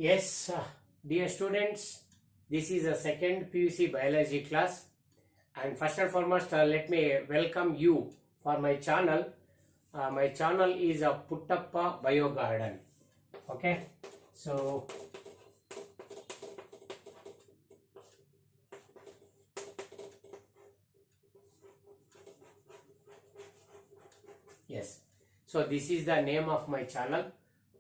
Yes, dear students, this is a second PUC biology class, and first and foremost, let me welcome you for my channel. My channel is a Puttappa Bio Garden. Okay, so yes, so this is the name of my channel,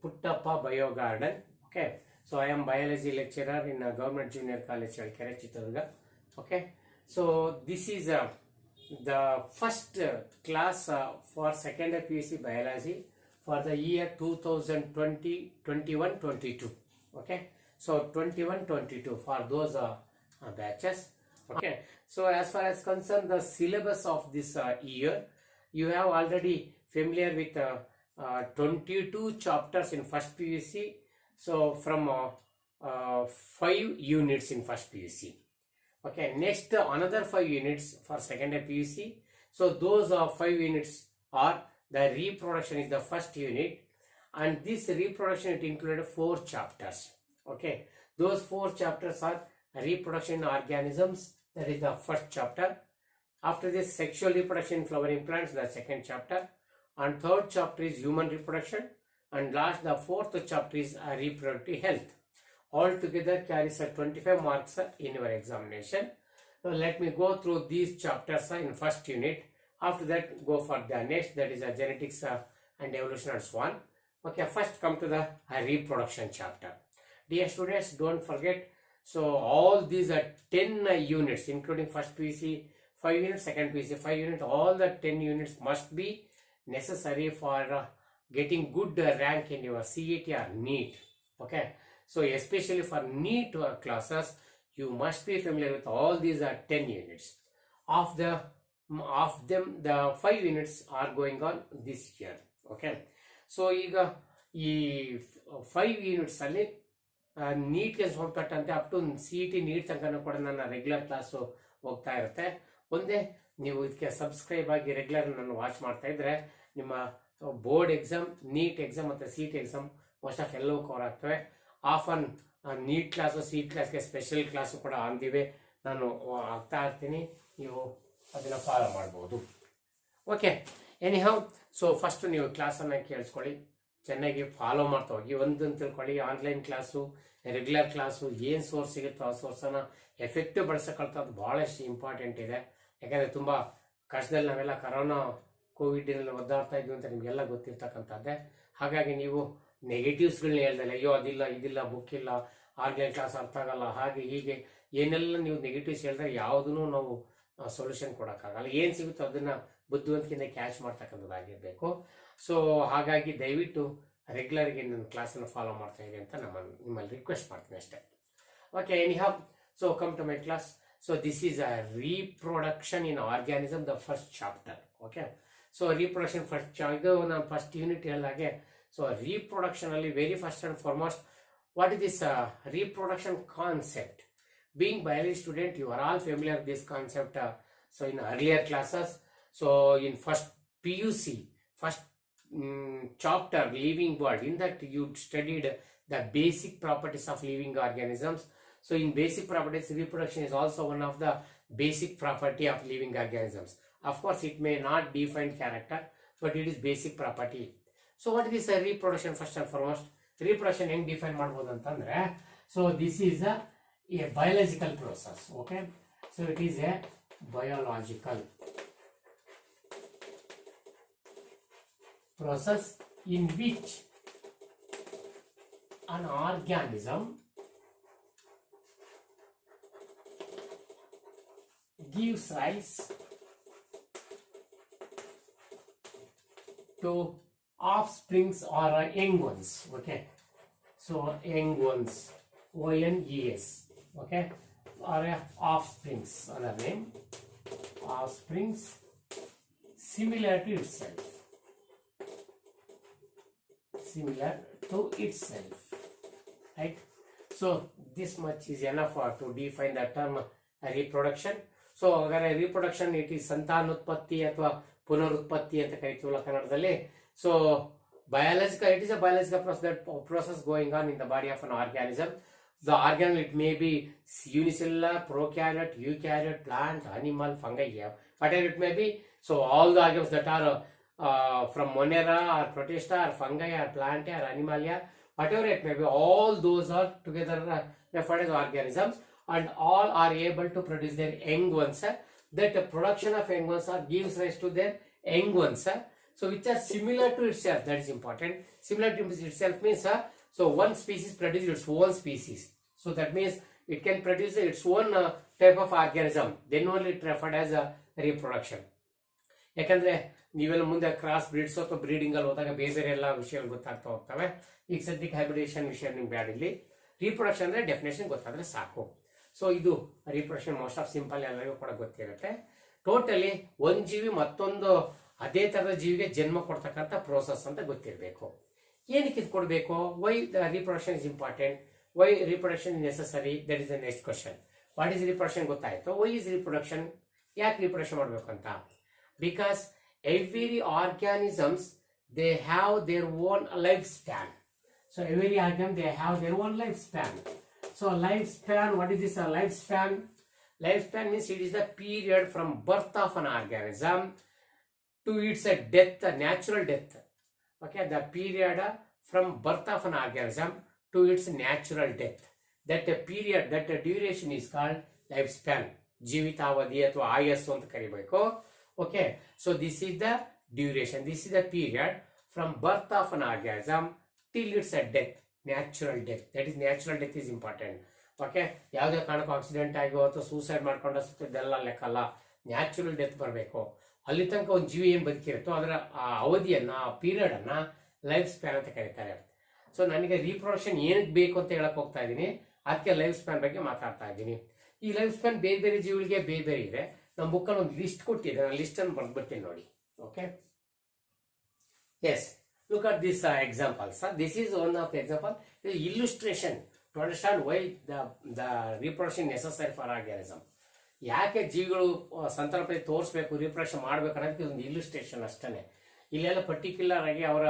Puttappa Bio Garden. Okay, so I am biology lecturer in a government junior college, Chalkere, Chitradurga. Okay, so this is the first class for second PUC biology for the year 2020, 21, 22. Okay, so 21, 22 for those batches. Okay, so as far as concerned the syllabus of this year, you have already familiar with 22 chapters in first PUC. So from 5 units in first PUC. Okay, next another 5 units for second PUC. So those 5 units are the reproduction is the first unit, and this reproduction it included 4 chapters. Okay, those 4 chapters are reproduction in organisms, that is the first chapter. After this, sexual reproduction in flowering plants, the second chapter, and third chapter is human reproduction, and last the fourth chapter is reproductive health. All together carries 25 marks in your examination. So let me go through these chapters in first unit. After that, go for the next, that is genetics and evolution and so on. Okay, first come to the reproduction chapter. Dear students, don't forget, so all these are 10 units, including first PUC 5 units, second PUC 5 units, all the 10 units must be necessary for getting good rank in your CET or NEET. Okay, so especially for NEET classes, you must be familiar with all these 10 units. Of them, the 5 units are going on this year. Okay, so ಈಗ ಈ 5 units ಅಲ್ಲಿ ನೀಟ್ಗೆ ಸಂಬಂಧಪಟ್ಟಂತೆ up to CET neat ತನಕ ಕೂಡ ನನ್ನ regular class ಹೋಗ್ತಾ ಇರುತ್ತೆ. ಒಂದೇ ನೀವು ಇದಕ್ಕೆ ಸಬ್ಸ್ಕ್ರೈಬ್ ಆಗಿ ರೆಗ್ಯುಲರ್ ನಾನು ವಾಚ್ ಮಾಡ್ತಾ ಇದ್ರೆ ನಿಮ್ಮ ಬೋರ್ಡ್ ಎಕ್ಸಾಮ್, ನೀಟ್ ಎಕ್ಸಾಮ್ ಮತ್ತು CET ಎಕ್ಸಾಮ್ ಮೋಸ್ಟ್ ಆಫ್ ಎಲ್ಲವೂ ಕವರ್ ಆಗ್ತವೆ. ಆಫನ್ ನೀಟ್ ಕ್ಲಾಸು CET ಕ್ಲಾಸ್ಗೆ ಸ್ಪೆಷಲ್ ಕ್ಲಾಸು ಕೂಡ ಅಂದಿವೆ, ನಾನು ಆಗ್ತಾ ಇರ್ತೀನಿ, ನೀವು ಅದನ್ನು ಫಾಲೋ ಮಾಡ್ಬೋದು. ಓಕೆ, ಎನಿಹೌ, ಸೊ ಫಸ್ಟ್ ನೀವು ಕ್ಲಾಸನ್ನು ಕೇಳಿಸ್ಕೊಳ್ಳಿ, ಚೆನ್ನಾಗಿ ಫಾಲೋ ಮಾಡ್ತಾ ಹೋಗಿ. ಒಂದನ್ನು ತಿಳ್ಕೊಳ್ಳಿ, ಆನ್ಲೈನ್ ಕ್ಲಾಸು ರೆಗ್ಯುಲರ್ ಕ್ಲಾಸು ಏನು ಸೋರ್ಸ್ ಸಿಗುತ್ತೋ ಆ ಸೋರ್ಸನ್ನು ಎಫೆಕ್ಟಿವ್ ಬಳಸಕ್ಕಂಥದ್ದು ಭಾಳಷ್ಟು ಇಂಪಾರ್ಟೆಂಟ್ ಇದೆ. ಯಾಕಂದರೆ ತುಂಬ ಕಷ್ಟದಲ್ಲಿ ನಾವೆಲ್ಲ ಕರೋನಾ ಕೋವಿಡ್ನಲ್ಲಿ ಒದ್ದಾಡ್ತಾ ಇದ್ವಿ ಅಂತ ನಿಮಗೆಲ್ಲ ಗೊತ್ತಿರ್ತಕ್ಕಂಥದ್ದೇ. ಹಾಗಾಗಿ ನೀವು ನೆಗೆಟಿವ್ಸ್ಗಳನ್ನ ಹೇಳ್ದಲ್ಲ, ಅಯ್ಯೋ ಅದಿಲ್ಲ ಇದಿಲ್ಲ, ಬುಕ್ ಇಲ್ಲ, ಆನ್ಲೈನ್ ಕ್ಲಾಸ್ ಅರ್ಥ ಆಗಲ್ಲ, ಹಾಗೆ ಹೀಗೆ ಏನೆಲ್ಲ ನೀವು ನೆಗೆಟಿವ್ಸ್ ಹೇಳಿದ್ರೆ ಯಾವುದೂ ನಾವು ಸೊಲ್ಯೂಷನ್ ಕೊಡೋಕ್ಕಾಗಲ್ಲ. ಏನು ಸಿಗುತ್ತೋ ಅದನ್ನು ಬುದ್ಧಿವಂತಿಕೆಯಿಂದ ಕ್ಯಾಚ್ ಮಾಡ್ತಕ್ಕಂಥದ್ದಾಗಿರಬೇಕು. ಸೊ ಹಾಗಾಗಿ ದಯವಿಟ್ಟು ರೆಗ್ಯುಲರ್ಗೆ ನನ್ನ ಕ್ಲಾಸನ್ನು ಫಾಲೋ ಮಾಡ್ತಾ ಇರಿ ಅಂತ ನಿಮ್ಮಲ್ಲಿ ರಿಕ್ವೆಸ್ಟ್ ಮಾಡ್ತೀನಿ ಅಷ್ಟೇ. Okay, anyhow, so come to my class. So this is a reproduction in organism, the first chapter. Okay, so reproduction ಇದು ನಾನು ಫಸ್ಟ್ ಯೂನಿಟ್ ಹೇಳಿದಾಗೆ, ಸೊ ರೀಪ್ರೊಡಕ್ಷನ್ ಅಲ್ಲಿ very first and foremost, what is this reproduction concept? Being biology student, you are all familiar with this concept. So in earlier classes, so in first PUC, first chapter, living world, in that you studied the basic properties of living organisms. So in basic properties, reproduction is also one of the basic property of living organisms. Of course, it may not define character, but it is basic property. So what is this reproduction? First and foremost, reproduction ಹೆಂಗ್ define ಮಾಡ್ಬೋದು ಅಂತಂದ್ರೆ, so this is a biological process. Okay, so it is a biological process in which an organism gives rise to offsprings or young ones. Okay, so young ones, ONES. Okay, or offsprings, another name, offsprings similar to itself, right? So this much is enough to define the term reproduction. So Agara reproduction, it is ಸಂತಾನೋತ್ಪತ್ತಿ ಅಥವಾ ಪುನರುತ್ಪತ್ತಿ ಅಂತ ಕರಿತೀವಲ್ಲ ಕನ್ನಡದಲ್ಲಿ. So Biological, it is a biological process, that process going on in the body of an organism. The organ, it may be unicellular, prokaryote, eukaryote, plant, animal, fungi, yeah, whatever it may be. So all the organs that are from Monera or Protista or fungi or plant or animalia, whatever it may be, all those are together referred as organisms, and all are able to produce their young ones. That production of young ones gives rise to their young ones. So which are similar to itself. That is important. Similar to itself means so one species produces its own species. So that means it can produce its own type of organism. Then only it referred as a reproduction. ಯಾಕಂದ್ರೆ ನೀವೆಲ್ಲ ಮುಂದೆ cross breeds ಅಥವಾ breeding ಅಲ್ಲಿ ಹೋದಾಗ ಬೇರೆ ಬೇರೆ ಎಲ್ಲ ವಿಷಯಗಳು ಗೊತ್ತಾಗ್ತಾ ಹೋಗ್ತವೆ. ಈಗ ಸದ್ಯಕ್ಕೆ ಹೈಬ್ರಿಡೇಷನ್ ವಿಷಯ ನಿಮ್ಗೆ ಬ್ಯಾಡ್ ಇಲ್ಲಿ. ರೀಪ್ರೊಡಕ್ಷನ್ ಅಂದ್ರೆ ಡೆಫಿನೇಷನ್ ಗೊತ್ತಾದ್ರೆ ಸಾಕು. ಸೊ ಇದು ರೀಪ್ರೊಡಕ್ಷನ್ ಮೋಸ್ಟ್ ಆಫ್ ಸಿಂಪಲ್ ಎಲ್ಲರಿಗೂ ಕೂಡ ಗೊತ್ತಿರುತ್ತೆ. ಟೋಟಲಿ ಒಂದ್ ಜೀವಿ ಮತ್ತೊಂದು ಅದೇ ತರದ ಜೀವಿಗೆ ಜನ್ಮ ಕೊಡ್ತಕ್ಕಂಥ ಪ್ರೋಸೆಸ್ ಅಂತ ಗೊತ್ತಿರಬೇಕು. ಏನಕ್ಕೆ ಇದು ಕೊಡಬೇಕು? Why the reproduction is important, why reproduction is necessary, that is the next question. What is reproduction ಗೊತ್ತಾಯ್ತು. ವೈ ಇಸ್ ರೀಪ್ರೊಡಕ್ಷನ್, ಯಾಕೆ ರೀಪ್ರೊಡಕ್ಷನ್ ಮಾಡಬೇಕು ಅಂತ? Because every organisms they have their own lifespan. So every organism they have their own lifespan. So lifespan, what is this a lifespan? Lifespan means it is the period from birth of an organism to its death, natural death. Okay, the period from birth of an organism to its natural death. That period, that duration is called lifespan. ಜೀವಿತಾವಧಿ ಅಥವಾ ಆಯಸ್ಸು ಅಂತ ಕರಿಬೇಕು. Okay, so this is the duration, this is the period from birth of an organism till its death, natural death. That is natural death is important. Okay, ಯಾವುದೇ ಕಾರಣಕ್ಕೂ accident ಆಗೋ ಅಥವಾ suicide ಮಾಡ್ಕೊಂಡ ಇದೆಲ್ಲ ಲೆಕ್ಕಲ್ಲ. ನ್ಯಾಚುರಲ್ ಡೆತ್ ಬರಬೇಕು. ಅಲ್ಲಿ ತನಕ ಒಂದು ಜೀವಿ ಏನು ಬದುಕಿರುತ್ತೋ ಅದರ ಆ ಅವಧಿಯನ್ನ, ಆ ಪೀರಿಯಡ್ ಅನ್ನ ಲೈಫ್ ಸ್ಪ್ಯಾನ್ ಅಂತ ಕರೀತಾರೆ. ಸೊ ನನಗೆ ರೀಪ್ರೊಡಕ್ಷನ್ ಏನಕ್ಕೆ ಬೇಕು ಅಂತ ಹೇಳಕ್ ಹೋಗ್ತಾ ಇದ್ದೀನಿ, ಅದಕ್ಕೆ ಲೈಫ್ ಸ್ಪ್ಯಾನ್ ಬಗ್ಗೆ ಮಾತಾಡ್ತಾ ಇದ್ದೀನಿ. ಈ ಲೈಫ್ ಸ್ಪ್ಯಾನ್ ಬೇರೆ ಬೇರೆ ಜೀವಿಗಳಿಗೆ ಬೇರೆ ಬೇರೆ ಇದೆ. ನಮ್ಮ ಬುಕ್ಕಲ್ಲಿ ಒಂದು ಲಿಸ್ಟ್ ಕೊಟ್ಟಿದೆ, ನಾನು ಲಿಸ್ಟ್ ಅನ್ನು ಬರ್ತೀನಿ ನೋಡಿ. Okay, yes, look at this example. This is one of example illustration to understand why the reproduction necessary for organism. ಯಾಕೆ ಜೀವಿಗಳು ಸಂತಾನೋತ್ಪತ್ತಿ ತೋರಿಸ್ಬೇಕು, ರೀಪ್ರೊಡಕ್ಷನ್ ಮಾಡ್ಬೇಕು ಅನ್ನೋದಕ್ಕೆ ಒಂದು ಇಲ್ಲುಸ್ಟ್ರೇಷನ್ ಅಷ್ಟೇ. ಇಲ್ಲೆಲ್ಲ ಪರ್ಟಿಕ್ಯುಲರ್ ಆಗಿ ಅವರ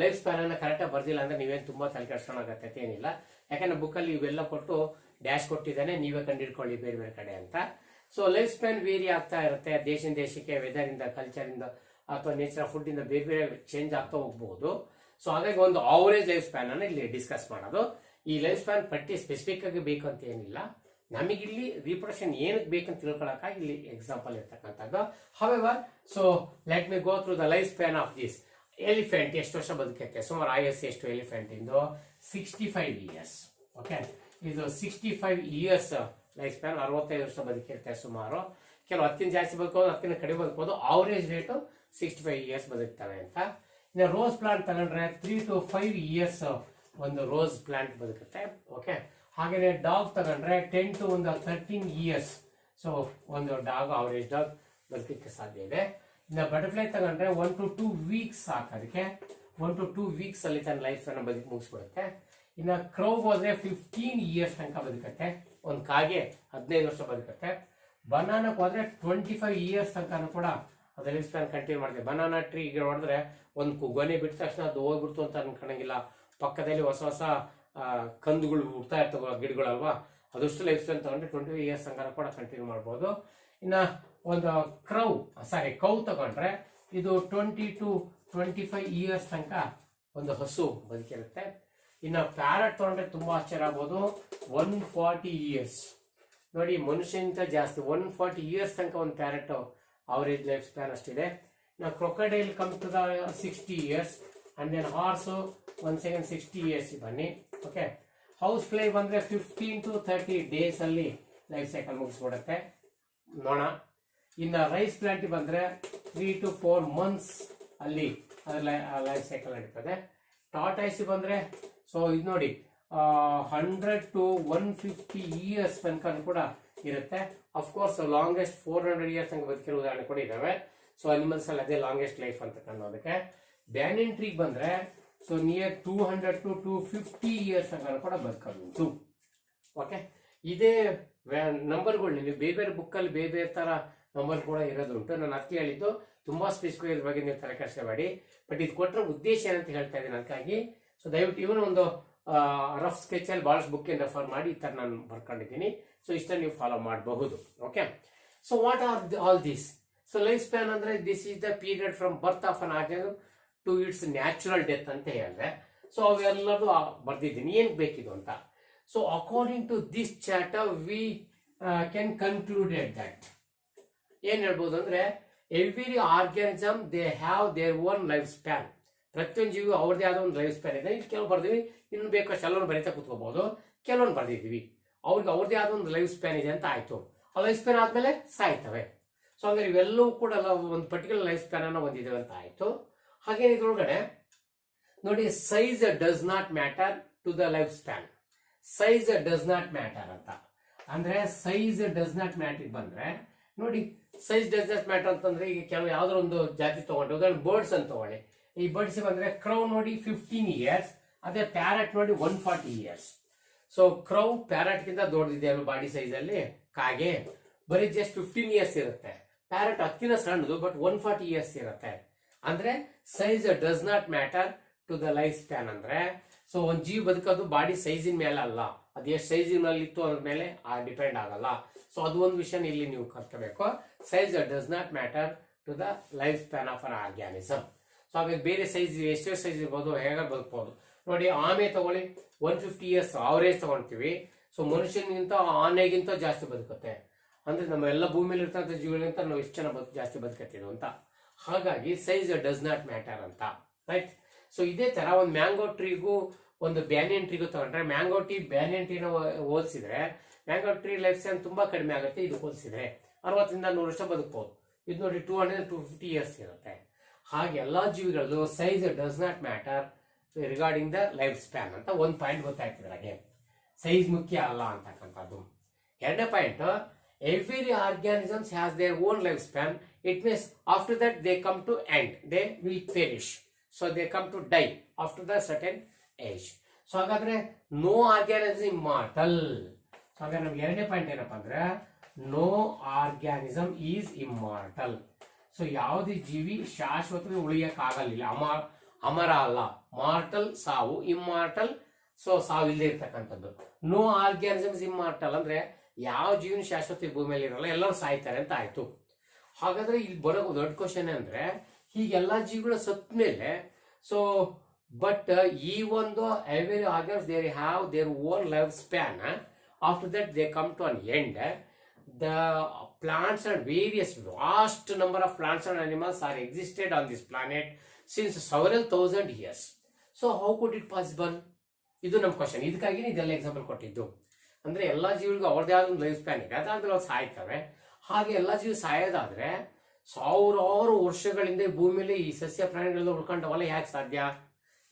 ಲೈಫ್ ಸ್ಪ್ಯಾನ್ ಅನ್ನ ಕರೆಕ್ಟಾಗಿ ಬರ್ದಿಲ್ಲ ಅಂದ್ರೆ ನೀವೇನು ತುಂಬಾ ತಲೆ ಕೆಡಿಸ್ಕೊಳ್ಳೋಕೆ ಏನಿಲ್ಲ. ಯಾಕಂದ್ರೆ ಬುಕ್ಕಲ್ಲಿ ಇವೆಲ್ಲ ಕೊಟ್ಟು ಡ್ಯಾಶ್ ಕೊಟ್ಟಿದ್ದಾನೆ, ನೀವೇ ಕಂಡಿಡ್ಕೊಳ್ಳಿ ಬೇರೆ ಬೇರೆ ಕಡೆ ಅಂತ. ಸೊ ಲೈಫ್ ಸ್ಪ್ಯಾನ್ ವೇರಿ ಆಗ್ತಾ ಇರುತ್ತೆ, ದೇಶಕ್ಕೆ, ವೆದರ್ ಇಂದ, ಕಲ್ಚರ್ ಇಂದ ಅಥವಾ ನೇಚರ್ ಆಫ್ ಫುಡ್ ಇಂದ ಬೇರೆ ಬೇರೆ ಚೇಂಜ್ ಆಗ್ತಾ ಹೋಗ್ಬಹುದು. ಸೊ ಹಾಗಾಗಿ ಒಂದು ಆವರೇಜ್ ಲೈಫ್ ಸ್ಪ್ಯಾನ್ ಅನ್ನ ಇಲ್ಲಿ ಡಿಸ್ಕಸ್ ಮಾಡೋದು. ಈ ಲೈಫ್ ಸ್ಪ್ಯಾನ್ ಪಟ್ಟಿ ಸ್ಪೆಸಿಫಿಕ್ ಆಗಿ ಬೇಕು ಅಂತ ಏನಿಲ್ಲ, ನಮಗಿಲ್ಲಿ ರೀಪ್ರೊಡಕ್ಷನ್ ಏನಕ್ಕೆ ಬೇಕಂತ ತಿಳ್ಕೊಳಕ್ಕಾಗಿ ಇಲ್ಲಿ ಎಕ್ಸಾಂಪಲ್ ಇರ್ತಕ್ಕಂಥದ್ದು. However, so let me go through the life span of this. Elephant ಎಷ್ಟು ವರ್ಷ ಬದುಕುತ್ತೆ? ಸುಮಾರು ಆಯಸ್ಸು ಎಷ್ಟು ಎಲಿಫೆಂಟ್ ಇಂದು? 65 years. ಓಕೆ, ಇದು 65 years ಲೈಫ್ ಸ್ಪ್ಯಾನ್. 65 ವರ್ಷ ಬದುಕಿರುತ್ತೆ ಸುಮಾರು. ಕೆಲವು 10 ಜಾಸ್ತಿ ಬದುಕೋದು, 10 ಕಡಿಮೆ ಬದುಕೋದು. ಆವರೇಜ್ ರೇಟು 65 years ಬದುಕ್ತವೆ ಅಂತ. ಇನ್ನು ರೋಸ್ ಪ್ಲಾಂಟ್ ತಗೊಂಡ್ರೆ 3 to 5 years ಒಂದು ರೋಸ್ ಪ್ಲಾಂಟ್ ಬದುಕುತ್ತೆ. ಓಕೆ, ಹಾಗೇನೆ ಡಾಗ್ ತಗೊಂಡ್ರೆ 10 to 13 years. ಸೊ ಒಂದು ಡಾಗ್, ಆವರೇಜ್ ಡಾಗ್ ಬದುಕಕ್ಕೆ ಸಾಧ್ಯ ಇದೆ. ಇನ್ನು ಬಟರ್ಫ್ಲೈ ತಗೊಂಡ್ರೆ 1 to 2 weeks ಸಾಕೋದಕ್ಕೆ. 1 to 2 weeks ಅಲ್ಲಿ ತನ್ನ ಲೈಫ್ ಅನ್ನ ಬದುಕಿ ಮುಗಿಸ್ಬಿಡುತ್ತೆ. ಇನ್ನು ಕ್ರೌ ಹೋದ್ರೆ 15 years ತನಕ ಬದುಕತ್ತೆ. ಒಂದು ಕಾಗೆ 15 ವರ್ಷ ಬದುಕತ್ತೆ. ಬನಾನಕ್ಕೆ ಹೋದ್ರೆ 25 years ತನಕ ಕೂಡ ಅದು ಲೈಫ್ ಸ್ಪ್ಯಾನ್ ಕಂಟಿನ್ಯೂ ಮಾಡುತ್ತೆ. ಬನಾನಾ ಟ್ರೀಗೆ ಹೊಡೆದ್ರೆ ಒಂದು ಗೊನೆ ಬಿಟ್ಟ ತಕ್ಷಣ ಅದು ಹೋಗ್ಬಿಡ್ತು ಅಂತ ಅನ್ಕೊಳಂಗಿಲ್ಲ. ಪಕ್ಕದಲ್ಲಿ ಹೊಸ ಹೊಸ ಕಂದುಗಳು ಹುಡ್ತಾ ಇರ್ತವೆ ಗಿಡಗಳಲ್ವಾ, ಅದಷ್ಟು ಲೈಫ್ ಸ್ಪ್ಯಾನ್ ತಗೊಂಡ್ರೆ 25 years ತನಕ ಕೂಡ ಕಂಟಿನ್ಯೂ ಮಾಡ್ಬೋದು. ಇನ್ನ ಒಂದು ಕೌ ತಗೊಂಡ್ರೆ ಇದು 20 to 25 years ತನಕ ಒಂದು ಹಸು ಬದುಕಿರುತ್ತೆ. ಇನ್ನು ಪ್ಯಾರಟ್ ತಗೊಂಡ್ರೆ ತುಂಬಾ ಆಶ್ಚರ್ಯ ಆಗ್ಬೋದು, 140 years. ನೋಡಿ, ಮನುಷ್ಯನಿಂದ ಜಾಸ್ತಿ 140 years ತನಕ ಒಂದು ಪ್ಯಾರಟ್ ಅವರೇಜ್ ಲೈಫ್ ಸ್ಪ್ಯಾನ್ ಅಷ್ಟಿದೆ. ನಾವು crocodile come to the 60 years, and then horse 60 years ಬನ್ನಿ. ಓಕೆ, ಹೌಸ್ ಫ್ಲೈ ಬಂದ್ರೆ 15 to 30 days ಅಲ್ಲಿ ಲೈಫ್ ಸೈಕಲ್ ಮುಗಿಸ್ಬಿಡುತ್ತೆ ನೋಣ. ಇನ್ನು ರೈಸ್ ಪ್ಲಾಂಟ್ ಬಂದ್ರೆ 3 to 4 months ಅಲ್ಲಿ ಅದರ ಲೈಫ್ ಸೈಕಲ್ ನಡೀತದೆ. ಟಾಟಾಯ್ಸ್ ಬಂದ್ರೆ ಸೊ ಇದು ನೋಡಿ 100 to 150 years ತನಕ ಕೂಡ ಇರುತ್ತೆ. ಅಫ್ಕೋರ್ಸ್ ಲಾಂಗೆಸ್ಟ್ 400 years ತನಕ ಬದುಕಿರೋ ಉದಾಹರಣೆ ಕೂಡ ಇದಾವೆ. ಸೊ ಅನಿಮಲ್ಸ್ ಅಲ್ಲಿ ಅದೇ ಲಾಂಗೆಸ್ಟ್ ಲೈಫ್ ಅಂತ ಅನ್ನೋದಕ್ಕೆ. ಬ್ಯಾನಿಯನ್ ಟ್ರೀ ಬಂದ್ರೆ ಸೊ ನಿಯರ್ 200 to 250 years ತನಕ ಕೂಡ ಬದುಕಬಹುದು. ಓಕೆ, ಇದೇ ನಂಬರ್ಗಳು ನೀವು ಬೇರೆ ಬೇರೆ ಬುಕ್ಕಲ್ಲಿ ಬೇರೆ ಬೇರೆ ತರ ನಮ್ಮಲ್ಲಿ ಕೂಡ ಇರೋದುಂಟು. ನಾನು ಅದಕ್ಕೆ ಹೇಳಿದ್ದು ತುಂಬಾ ಸ್ಪೆಸಿಫಿಕ್ ಇದ್ರ ಬಗ್ಗೆ ನೀವು ತಲೆ ಕೆಡಿಸ್ಕೋಬೇಡಿ. ಬಟ್ ಇದು ಕೊಟ್ಟರೆ ಉದ್ದೇಶ ಏನಂತ ಹೇಳ್ತಾ ಇದ್ದೀನಿ ಅದಕ್ಕಾಗಿ. ಸೊ ದಯವಿಟ್ಟು ಇವನು ಒಂದು ರಫ್ ಸ್ಕೆಚ್ ಅಲ್ಲಿ ಬಹಳಷ್ಟು ಬುಕ್ ರೆಫರ್ ಮಾಡಿ ಈ ತರ ನಾನು ಬರ್ಕೊಂಡಿದ್ದೀನಿ. ಸೊ ಇಷ್ಟ ನೀವು ಫಾಲೋ ಮಾಡಬಹುದು. Okay, so what are all this? So life span ಅಂದ್ರೆ this is the period from birth of an organ to its natural death ಅಂತ ಹೇಳಿದೆ. ಸೊ ಅವೆಲ್ಲರೂ ಬರ್ದಿದ್ದೀನಿ ಏನ್ ಬೇಕಿದು ಅಂತ. So according to this chapter we can concluded that ಏನ್ ಹೇಳ್ಬೋದು ಅಂದ್ರೆ every organism they have their own life span. ಪ್ರತಿಯೊಂದು ಜೀವಿ ಅವ್ರದೇ ಆದ ಒಂದು ಲೈಫ್ ಸ್ಪ್ಯಾನ್ ಇದೆ. ಕೆಲವು ಬರ್ದಿವಿ, ಇನ್ನು ಬೇಕಷ್ಟು ಎಲ್ಲರೂ ಬರೀತಾ ಕೂತ್ಕೋಬಹುದು. ಕೆಲವೊಂದು ಬರ್ದಿದ್ದೀವಿ ಅವ್ರಿಗೆ ಅವ್ರದೇ ಆದ ಒಂದು ಲೈಫ್ ಸ್ಪ್ಯಾನ್ ಇದೆ ಅಂತ ಆಯ್ತು. ಆ ಲೈಫ್ ಸ್ಪ್ಯಾನ್ ಆದ್ಮೇಲೆ ಸಾಯ್ತವೆ. ಸೊ ಹಂಗಾರೆ ಇವೆಲ್ಲವೂ ಕೂಡ ಒಂದು ಪರ್ಟಿಕ್ಯುಲರ್ ಲೈಫ್ ಸ್ಪ್ಯಾನ್ ಅನ್ನ ಹೊಂದಿದ್ದೇವೆ ಅಂತ ಆಯ್ತು. ಹಾಗೇನೆ ಇದ್ರೊಳಗಡೆ ನೋಡಿ, size does not matter to the life span. Size does not matter ಅಂತ ಅಂದ್ರೆ ಸೈಜ್ ಡಸ್ ನಾಟ್ ಮ್ಯಾಟರ್ ಬಂದ್ರೆ ನೋಡಿ, ಸೈಜ್ ಡಸ್ ನಾಟ್ ಮ್ಯಾಟರ್ ಅಂತಂದ್ರೆ ಈಗ ಕೆಲವು ಯಾವ್ದಾರ ಒಂದು ಜಾತಿ ತಗೊಂಡ್ರೆ, ಉದಾಹರಣೆ ಬರ್ಡ್ಸ್ ಅಂತ ತಗೊಳ್ಳಿ. ಈ ಬರ್ಡ್ಸ್ ಬಂದ್ರೆ ಕ್ರೌ ನೋಡಿ 15 years, ಅದೇ ಪ್ಯಾರಟ್ ನೋಡಿ 140 years. ಸೊ ಕ್ರೌ ಪ್ಯಾರಟ್ ಗಿಂತ ದೊಡ್ಡದಿದೆ ಅಲ್ವ ಬಾಡಿ ಸೈಜ್ ಅಲ್ಲಿ. ಕಾಗೆ ಬರೀ ಜಸ್ಟ್ 15 years ಇರುತ್ತೆ. ಪ್ಯಾರಟ್ ಹತ್ತಿನ ಸಣ್ಣದು, ಬಟ್ 140 years ಇರುತ್ತೆ. ಅಂದ್ರೆ size does not matter to the life span ಅಂದ್ರೆ, ಸೊ ಒಂದ್ ಜೀವ ಬದುಕೋದು ಬಾಡಿ ಸೈಜಿನ ಮೇಲೆ ಅಲ್ಲ, ಅದು ಎಷ್ಟು ಸೈಜಿನಲ್ಲಿ ಇತ್ತು ಅದ್ರ ಮೇಲೆ ಡಿಪೆಂಡ್ ಆಗಲ್ಲ. ಸೊ ಅದು ಒಂದು ವಿಷಯ ಇಲ್ಲಿ ನೀವು ಕಲ್ತ್ಕೋಬೇಕು. Size does not matter to the life span of an organism. So ಹಾಗಾಗಿ ಬೇರೆ ಸೈಜ್ ಎಷ್ಟೇ ಸೈಜ್ ಇರ್ಬೋದು, ಹೇಗೆ ಬದುಕಬಹುದು ನೋಡಿ. ಆಮೆ ತಗೊಳ್ಳಿ 150 years ಅವರೇಜ್ ತಗೊಳ್ತೀವಿ. ಸೊ ಮನುಷ್ಯನಿಗಿಂತ ಆನೆಗಿಂತ ಜಾಸ್ತಿ ಬದುಕುತ್ತೆ. ಅಂದ್ರೆ ನಮ್ಮ ಎಲ್ಲ ಭೂಮಿಯಲ್ಲಿ ಇರ್ತಕ್ಕಂಥ ಜೀವಿಗಳಿಗಿಂತ ನಾವು ಎಷ್ಟು ಜನ ಜಾಸ್ತಿ ಬದುಕತ್ತೀವಿ ಅಂತ. ಹಾಗಾಗಿ ಸೈಜ್ ಡಸ್ ನಾಟ್ ಮ್ಯಾಟರ್ ಅಂತ, ರೈಟ್. ಸೊ ಇದೇ ತರ ಒಂದು ಮ್ಯಾಂಗೋ ಟ್ರೀಗೂ ಒಂದು ಬ್ಯಾನಿಯನ್ ಟ್ರೀಗೂ ತಗೊಂಡ್ರೆ, ಮ್ಯಾಂಗೋ ಟ್ರೀ ಬ್ಯಾನಿಯನ್ ಟ್ರೀನ ಹೋಲಿಸಿದ್ರೆ ಮ್ಯಾಂಗೋ ಟ್ರೀ ಲೈಫ್ ಸ್ಪ್ಯಾನ್ ತುಂಬಾ ಕಡಿಮೆ ಆಗುತ್ತೆ. ಇದು ಹೋಲಿಸಿದ್ರೆ 60 ರಿಂದ 100 ವರ್ಷ ಬದುಕಬಹುದು. ಇದು ನೋಡಿ 200-250 years ಇರುತ್ತೆ. ಹಾಗೆ ಎಲ್ಲಾ ಜೀವಿಗಳದ್ದು size does not matter regarding the life span ಅಂತ ಒಂದು ಪಾಯಿಂಟ್ ಗೊತ್ತಾಗ್ತಿದ್ರೆ ಹಾಗೆ ಸೈಜ್ ಮುಖ್ಯ ಅಲ್ಲ ಅಂತಕ್ಕಂಥದ್ದು. ಎರಡನೇ point, every organisms has their own life span. It means after that they come to end, they will perish. So they come to die after the certain age. So ಹಾಗಾದ್ರೆ no organism immortal. So ಹಾಗಾದ್ರೆ ನಮ್ಗೆ ಎರಡನೇ point ಏನಪ್ಪಾ ಅಂದ್ರೆ no organism is immortal. So ಯಾವುದೇ ಜೀವಿ ಶಾಶ್ವತವಾಗಿ ಉಳಿಯಕ್ ಆಗಲಿಲ್ಲ. ಅಮರ ಅಲ್ಲ. ಮಾರ್ಟಲ್ ಸಾವು, ಇಮ್ಮಾರ್ಟಲ್ ಸೊ ಸಾವು ಇಲ್ಲದೆ ಇರ್ತಕ್ಕಂಥದ್ದು. ನೋ ಆರ್ಗ್ಯಾನಿಸಮ್ಸ್ ಇಮ್ಮಾರ್ಟಲ್ ಅಂದ್ರೆ ಯಾವ ಜೀವನ ಶಾಶ್ವತ ಭೂಮಿ ಮೇಲೆ ಇರಲ್ಲ, ಎಲ್ಲರೂ ಸಾಯ್ತಾರೆ ಅಂತ ಆಯ್ತು. ಹಾಗಾದ್ರೆ ಇಲ್ಲಿ ಬರೋ ದೊಡ್ಡ ಕ್ವಶನ್ ಅಂದ್ರೆ, ಹೀಗೆಲ್ಲಾ ಜೀವಿಗಳು ಸತ್ ಮೇಲೆ ಸೊ ಬಟ್ ಈ ಒಂದು every organs there have their own life span. After that they come to an end. The plants and various vast number of plants and animals are existed on this planet since several thousand years. So how could it possible? ಇದು ನಮ್ಮ question. ಇದಕ್ಕಾಗಿ ಇದೆಲ್ಲ example ಕೊಟ್ಟಿದ್ದು. ಅಂದ್ರೆ ಎಲ್ಲಾ ಜೀವಿಗಳಿಗೂ ಅವ್ರದೇ ಆದ ಒಂದು ಲೈಫ್ ಸ್ಪ್ಯಾನ್ ಇದೆ, ಅದಾದ್ಮೇಲೆ ಅವ್ರು ಸಾಯ್ತವೆ. ಹಾಗೆ ಎಲ್ಲಾ ಜೀವಿ ಸಾಯೋದಾದ್ರೆ ಸಾವಿರಾರು ವರ್ಷಗಳಿಂದ ಈ ಭೂಮಿಯಲ್ಲಿ ಈ ಸಸ್ಯ ಪ್ರಾಣಿಗಳೆಲ್ಲ ಉಳ್ಕೊಂಡವಲ್ಲ, ಯಾಕೆ ಸಾಧ್ಯ?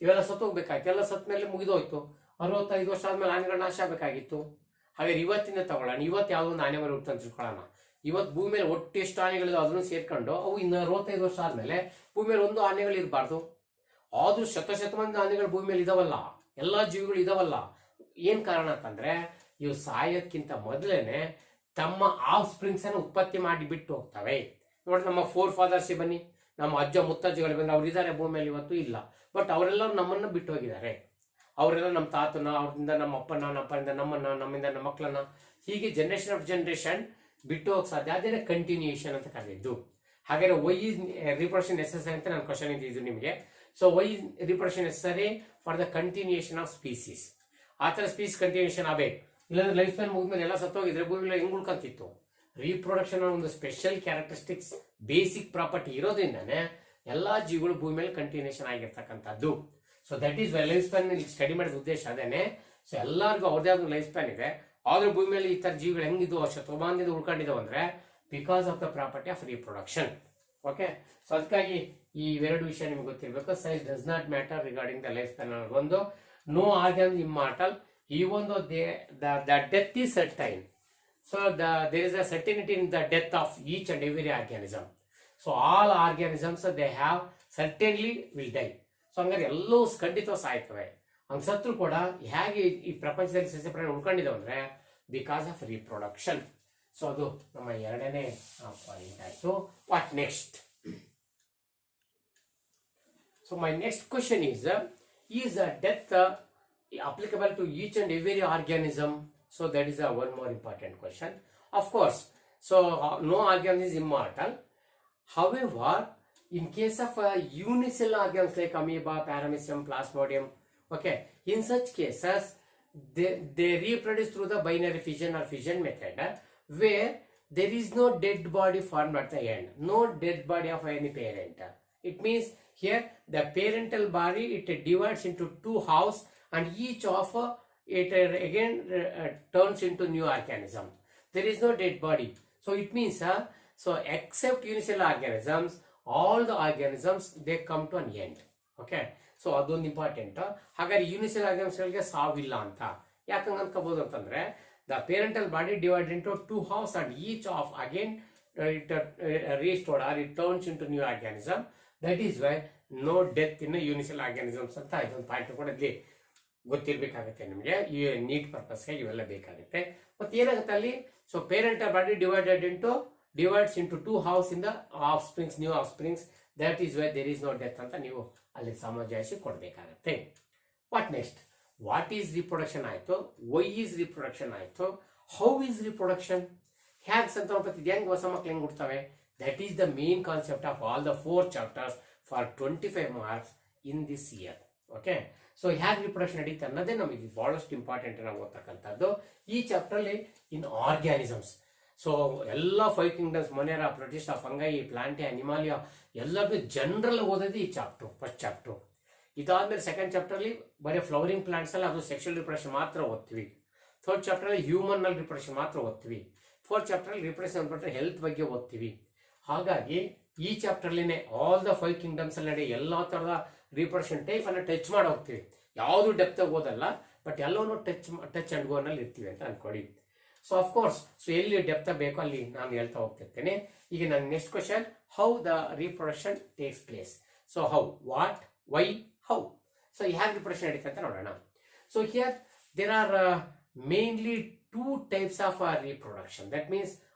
ಇವೆಲ್ಲ ಸತ್ತೋಗ್ಬೇಕಾಯ್ತು. ಎಲ್ಲ ಸತ್ ಮೇಲೆ ಮುಗಿದೋಯ್ತು. 65 ವರ್ಷ ಆದ್ಮೇಲೆ ಆನೆಗಳ ನಾಶ ಆಗಬೇಕಾಗಿತ್ತು. ಹಾಗೆ ಇವತ್ತಿನ ತಗೊಳ್ಳೋಣ, ಇವತ್ತು ಯಾವ್ದೋ ಒಂದು ಆನೆ ಮರಿ ಹುಟ್ಟು ಅಂತ ತಿಳ್ಕೊಳ್ಳೋಣ. ಇವತ್ತು ಭೂಮಿ ಮೇಲೆ ಒಟ್ಟು ಎಷ್ಟು ಆನೆಗಳಿದೆ ಅದನ್ನು ಸೇರ್ಕೊಂಡು ಅವು ಇನ್ನು 65 ವರ್ಷ ಆದ್ಮೇಲೆ ಭೂಮಿ ಮೇಲೆ ಒಂದು ಆನೆಗಳು ಇರಬಾರ್ದು. ಆದ್ರೂ ಶತಮಾನದ ಆನೆಗಳು ಭೂಮಿ ಮೇಲೆ ಇದಾವಲ್ಲ, ಎಲ್ಲಾ ಜೀವಿಗಳು ಇದಾವಲ್ಲ. ಏನ್ ಕಾರಣ ಅಂತಂದ್ರೆ ಇವು ಸಾಯೋದ್ಕಿಂತ ಮೊದಲೇನೆ ತಮ್ಮ ಆಫ್ ಸ್ಪ್ರಿಂಗ್ಸ್ ಅನ್ನು ಉತ್ಪತ್ತಿ ಮಾಡಿ ಬಿಟ್ಟು ಹೋಗ್ತವೆ. ನೋಡಿ, ನಮ್ಮ ಫೋರ್ ಫಾದರ್ಸ್ ಬನ್ನಿ, ನಮ್ಮ ಅಜ್ಜ ಮುತ್ತಜ್ಜಗಳು ಬಂದ್ರೆ ಅವ್ರು ಇದ್ದಾರೆ ಭೂಮಿಯಲ್ಲಿ, ಇವತ್ತು ಇಲ್ಲ. ಬಟ್ ಅವರೆಲ್ಲರೂ ನಮ್ಮನ್ನ ಬಿಟ್ಟು ಹೋಗಿದ್ದಾರೆ. ಅವರೆಲ್ಲ ನಮ್ಮ ತಾತನ, ಅವ್ರಿಂದ ನಮ್ಮ ಅಪ್ಪನ, ನಮ್ಮಪ್ಪನಿಂದ ನಮ್ಮನ್ನ, ನಮ್ಮಿಂದ ನಮ್ಮ ಮಕ್ಕಳನ್ನ, ಹೀಗೆ ಜನರೇಷನ್ ಆಫ್ ಜನರೇಷನ್ ಬಿಟ್ಟು ಹೋಗಿ ಸಾಧ್ಯ. ಅದೇ ಕಂಟಿನ್ಯೂಯೇಷನ್ ಅಂತ ಕರೆದಿದ್ದು. ಹಾಗಾದ್ರೆ ವೈ ಇಸ್ ರಿಪ್ರೊಡಕ್ಷನ್ ನೆಸೆಸರಿ ಅಂತ ನನ್ನ ಕ್ವಶನ್ ಇದು ನಿಮಗೆ. So why is reproduction necessary for the continuation of species. ಆ ಥರ ಸ್ಪೀಸ್ ಕಂಟಿನ್ಯೂಯೇಷನ್ ಆಗಬೇಕು. ಇಲ್ಲಾಂದ್ರೆ ಲೈಫ್ ಸ್ಪ್ಯಾನ್ ಮುಗಿದ್ಮೇಲೆ ಎಲ್ಲ ಸತ್ತೋಗಿದ್ರೆ ಭೂಮಿ ಹೆಂಗ್ ಉಳ್ಕೊಂತಿತ್ತು? ರೀಪ್ರೊಡಕ್ಷನ್ ಒಂದು ಸ್ಪೆಷಲ್ ಕ್ಯಾರೆಕ್ಟರಿಸ್ಟಿಕ್ಸ್, ಬೇಸಿಕ್ ಪ್ರಾಪರ್ಟಿ ಇರೋದ್ರಿಂದಾನೆ ಎಲ್ಲಾ ಜೀವಿಗಳು ಭೂಮಿ ಮೇಲೆ ಕಂಟಿನ್ಯೂಯೇಷನ್ ಆಗಿರ್ತಕ್ಕಂಥದ್ದು. So that is life span study ಮಾಡಿದ ಉದ್ದೇಶ ಅದೇನೆ. ಸೊ ಎಲ್ಲರಿಗೂ ಅವ್ರದೇ ಆದ ಲೈಫ್ ಸ್ಪ್ಯಾನ್ ಇದೆ. ಆದ್ರೆ ಭೂಮಿ ಮೇಲೆ ಈ ತರ ಜೀವಿಗಳು ಹೆಂಗಿದ್ವು, ಶತಮಾನದಿಂದ ಉಳ್ಕೊಂಡಿದ್ದಾವೆ ಅಂದ್ರೆ because of the property of reproduction. Okay, so ಅದಕ್ಕಾಗಿ ಈ ಎರಡು ವಿಷಯ ನಿಮ್ಗೆ ಗೊತ್ತಿರಬೇಕು. Size does not matter regarding the life span ಅನ್ನೋದು ಒಂದು. No organ immortal even though the death is certain. So there is a certainty in the death of each and every organism. So all organisms they have certainly will die. So ಹಂಗಾರೆ ಎಲ್ಲವೂ ಖಂಡಿತ ಸಾಯ್ತವೆ. ಹಂಗ ಸತ್ರು ಕೂಡ ಹೇಗೆ ಈ ಪ್ರಪಂಚದಲ್ಲಿ ಸಸ್ಯ ಪ್ರಾಣಿ ಉಳ್ಕೊಂಡಿದ್ದಾವೆ ಅಂದ್ರೆ ಬಿಕಾಸ್ ಆಫ್ ರೀಪ್ರೊಡಕ್ಷನ್. ಸೊ ಅದು ನಮ್ಮ ಎರಡನೇ ಪಾಯಿಂಟ್ ಆಯಿತು. What next? So my next question is death applicable to each and every organism? So that is one more important question. Of course, so no organism is immortal. However, in case of unicellular organisms like amoeba, paramecium, plasmodium, okay, in such cases they reproduce through the binary fission or fission method, where there is no dead body formed at the end, no dead body of any parent. It means here the parental body, it divides into two halves, and each of it again turns into new organism. There is no dead body. So it means so except unicellular organisms, all the organisms they come to an end. Okay, so ಅದೊಂದು important. ಹಾಗಾದ್ರೆ ಯೂನಿಸೆಲ್ ಆರ್ಗನ್ಸ್ಗಳಿಗೆ ಸಾವಿಲ್ಲ ಅಂತ ಯಾಕಂಗ ಅನ್ಕೋಬಹುದು ಅಂತಂದ್ರೆ, the parental body divide into two house and each of again it restored or it turns into new organism. That is why no death in unicellular organisms ಅಂತ ಇದೊಂದು point ಕೂಡ ಇಲ್ಲಿ ಗೊತ್ತಿರ್ಬೇಕಾಗುತ್ತೆ ನಿಮಗೆ. ಈ ನೀಟ್ ಪರ್ಪಸ್ಗೆ ಇವೆಲ್ಲ ಬೇಕಾಗುತ್ತೆ. ಮತ್ತೆ ಏನಾಗುತ್ತೆ ಅಲ್ಲಿ, so parental body divides into two house in the offsprings, new offsprings. That is why there is no death ಅಂತ ನೀವು ಅಲ್ಲಿ ಸಮಜಾಯಿಸಿ ಕೊಡಬೇಕಾಗತ್ತೆ. What next? What is reproduction ಆಯ್ತು, ವೈ ಈಸ್ ರಿಪ್ರೊಡಕ್ಷನ್ ಆಯ್ತು, ಹೌ ಈಸ್ ರಿಪ್ರೊಡಕ್ಷನ್, ಹ್ಯಾಗ್ ಸಂತಾನೋತ್ಪತ್ತಿ ಹೆಂಗ್ ಹೊಸ ಮಕ್ಳು ಹೆಂಗ್ ಹುಡ್ತವೆ? That is the main concept of all the 4 chapters for 25 marks in this year. Okay, so ಹ್ಯಾಗ್ ರಿಪ್ರೊಡಕ್ಷನ್ ನಡೀತೆ ಅನ್ನೋದೇ ನಮಗೆ ಬಹಳಷ್ಟು ಇಂಪಾರ್ಟೆಂಟ್ ನಾವು ಓದ್ತಕ್ಕಂಥದ್ದು ಈ ಚಾಪ್ಟರ್ ಅಲ್ಲಿ. ಇನ್ ಆರ್ಗ್ಯಾನಿಸಮ್ಸ್, ಸೊ ಎಲ್ಲ 5 ಕಿಂಗ್ಡಮ್ಸ್, ಮೊನೇರಾ, ಪ್ರೊಟಿಸ್ಟಾ, ಫಂಗೈ, ಪ್ಲಾಂಟೆ, ಅನಿಮಾಲಿಯಾ ಎಲ್ಲರೂ ಜನರಲ್ ಓದೋದು ಈ ಚಾಪ್ಟರ್, ಫಸ್ಟ್ ಚಾಪ್ಟರ್. ಇದಾದ್ಮೇಲೆ ಸೆಕೆಂಡ್ ಚಾಪ್ಟರ್ ಅಲ್ಲಿ ಬರೀ ಫ್ಲವರಿಂಗ್ ಪ್ಲಾಂಟ್ಸ್ ಅಲ್ಲಿ ಅದು ಸೆಕ್ಷುವಲ್ ರಿಪ್ರೊಡಕ್ಷನ್ ಮಾತ್ರ ಓದ್ತೀವಿ. ಥರ್ಡ್ ಚಾಪ್ಟರ್ ಅಲ್ಲಿ ಹ್ಯೂಮನ್ ನಲ್ಲಿ ರಿಪ್ರೊಡಕ್ಷನ್ ಮಾತ್ರ ಓದ್ತೀವಿ. ಫೋರ್ತ್ ಚಾಪ್ಟರ್ ಅಲ್ಲಿ ರಿಪ್ರೊಡಕ್ಷನ್ ಹೆಲ್ತ್ ಬಗ್ಗೆ ಓದ್ತೀವಿ. ಹಾಗಾಗಿ ಈ ಚಾಪ್ಟರ್ ಅಲ್ಲಿನೇ ಆಲ್ ದ 5 ಕಿಂಗ್ಡಮ್ಸ್ ಅಲ್ಲಿ ನಡೆಯ ಎಲ್ಲಾ ತರದ ರಿಪ್ರೊಡಕ್ಷನ್ ಟೈಪ್ ಅನ್ನ ಟಚ್ ಮಾಡಿ ಹೋಗ್ತೀವಿ. ಯಾವುದು ಡೆಪ್ತ್ ಓದಲ್ಲ, ಬಟ್ ಎಲ್ಲವನ್ನೂ ಟಚ್ ಅಂಡ್ ಗೋ ನಲ್ಲಿ ಇರ್ತೀವಿ ಅಂತ ಅನ್ಕೊಳ್ಳಿ. ಸೊ ಆಫ್ ಕೋರ್ಸ್, ಸೊ ಎಲ್ಲಿ ಡೆಪ್ತ್ ಬೇಕೋ ಅಲ್ಲಿ ನಾನು ಹೇಳ್ತಾ ಹೋಗ್ತಿರ್ತೇನೆ. ಈಗ ನನ್ನ next question, how the reproduction takes place. So how, what, why, how. So ಹ್ಯಾಗ್ ರಿಪ್ರೊಡಕ್ಷನ್ ನಡೀತದೆ ಅಂತ ನೋಡೋಣ. So here there are mainly 2 types of reproduction. That means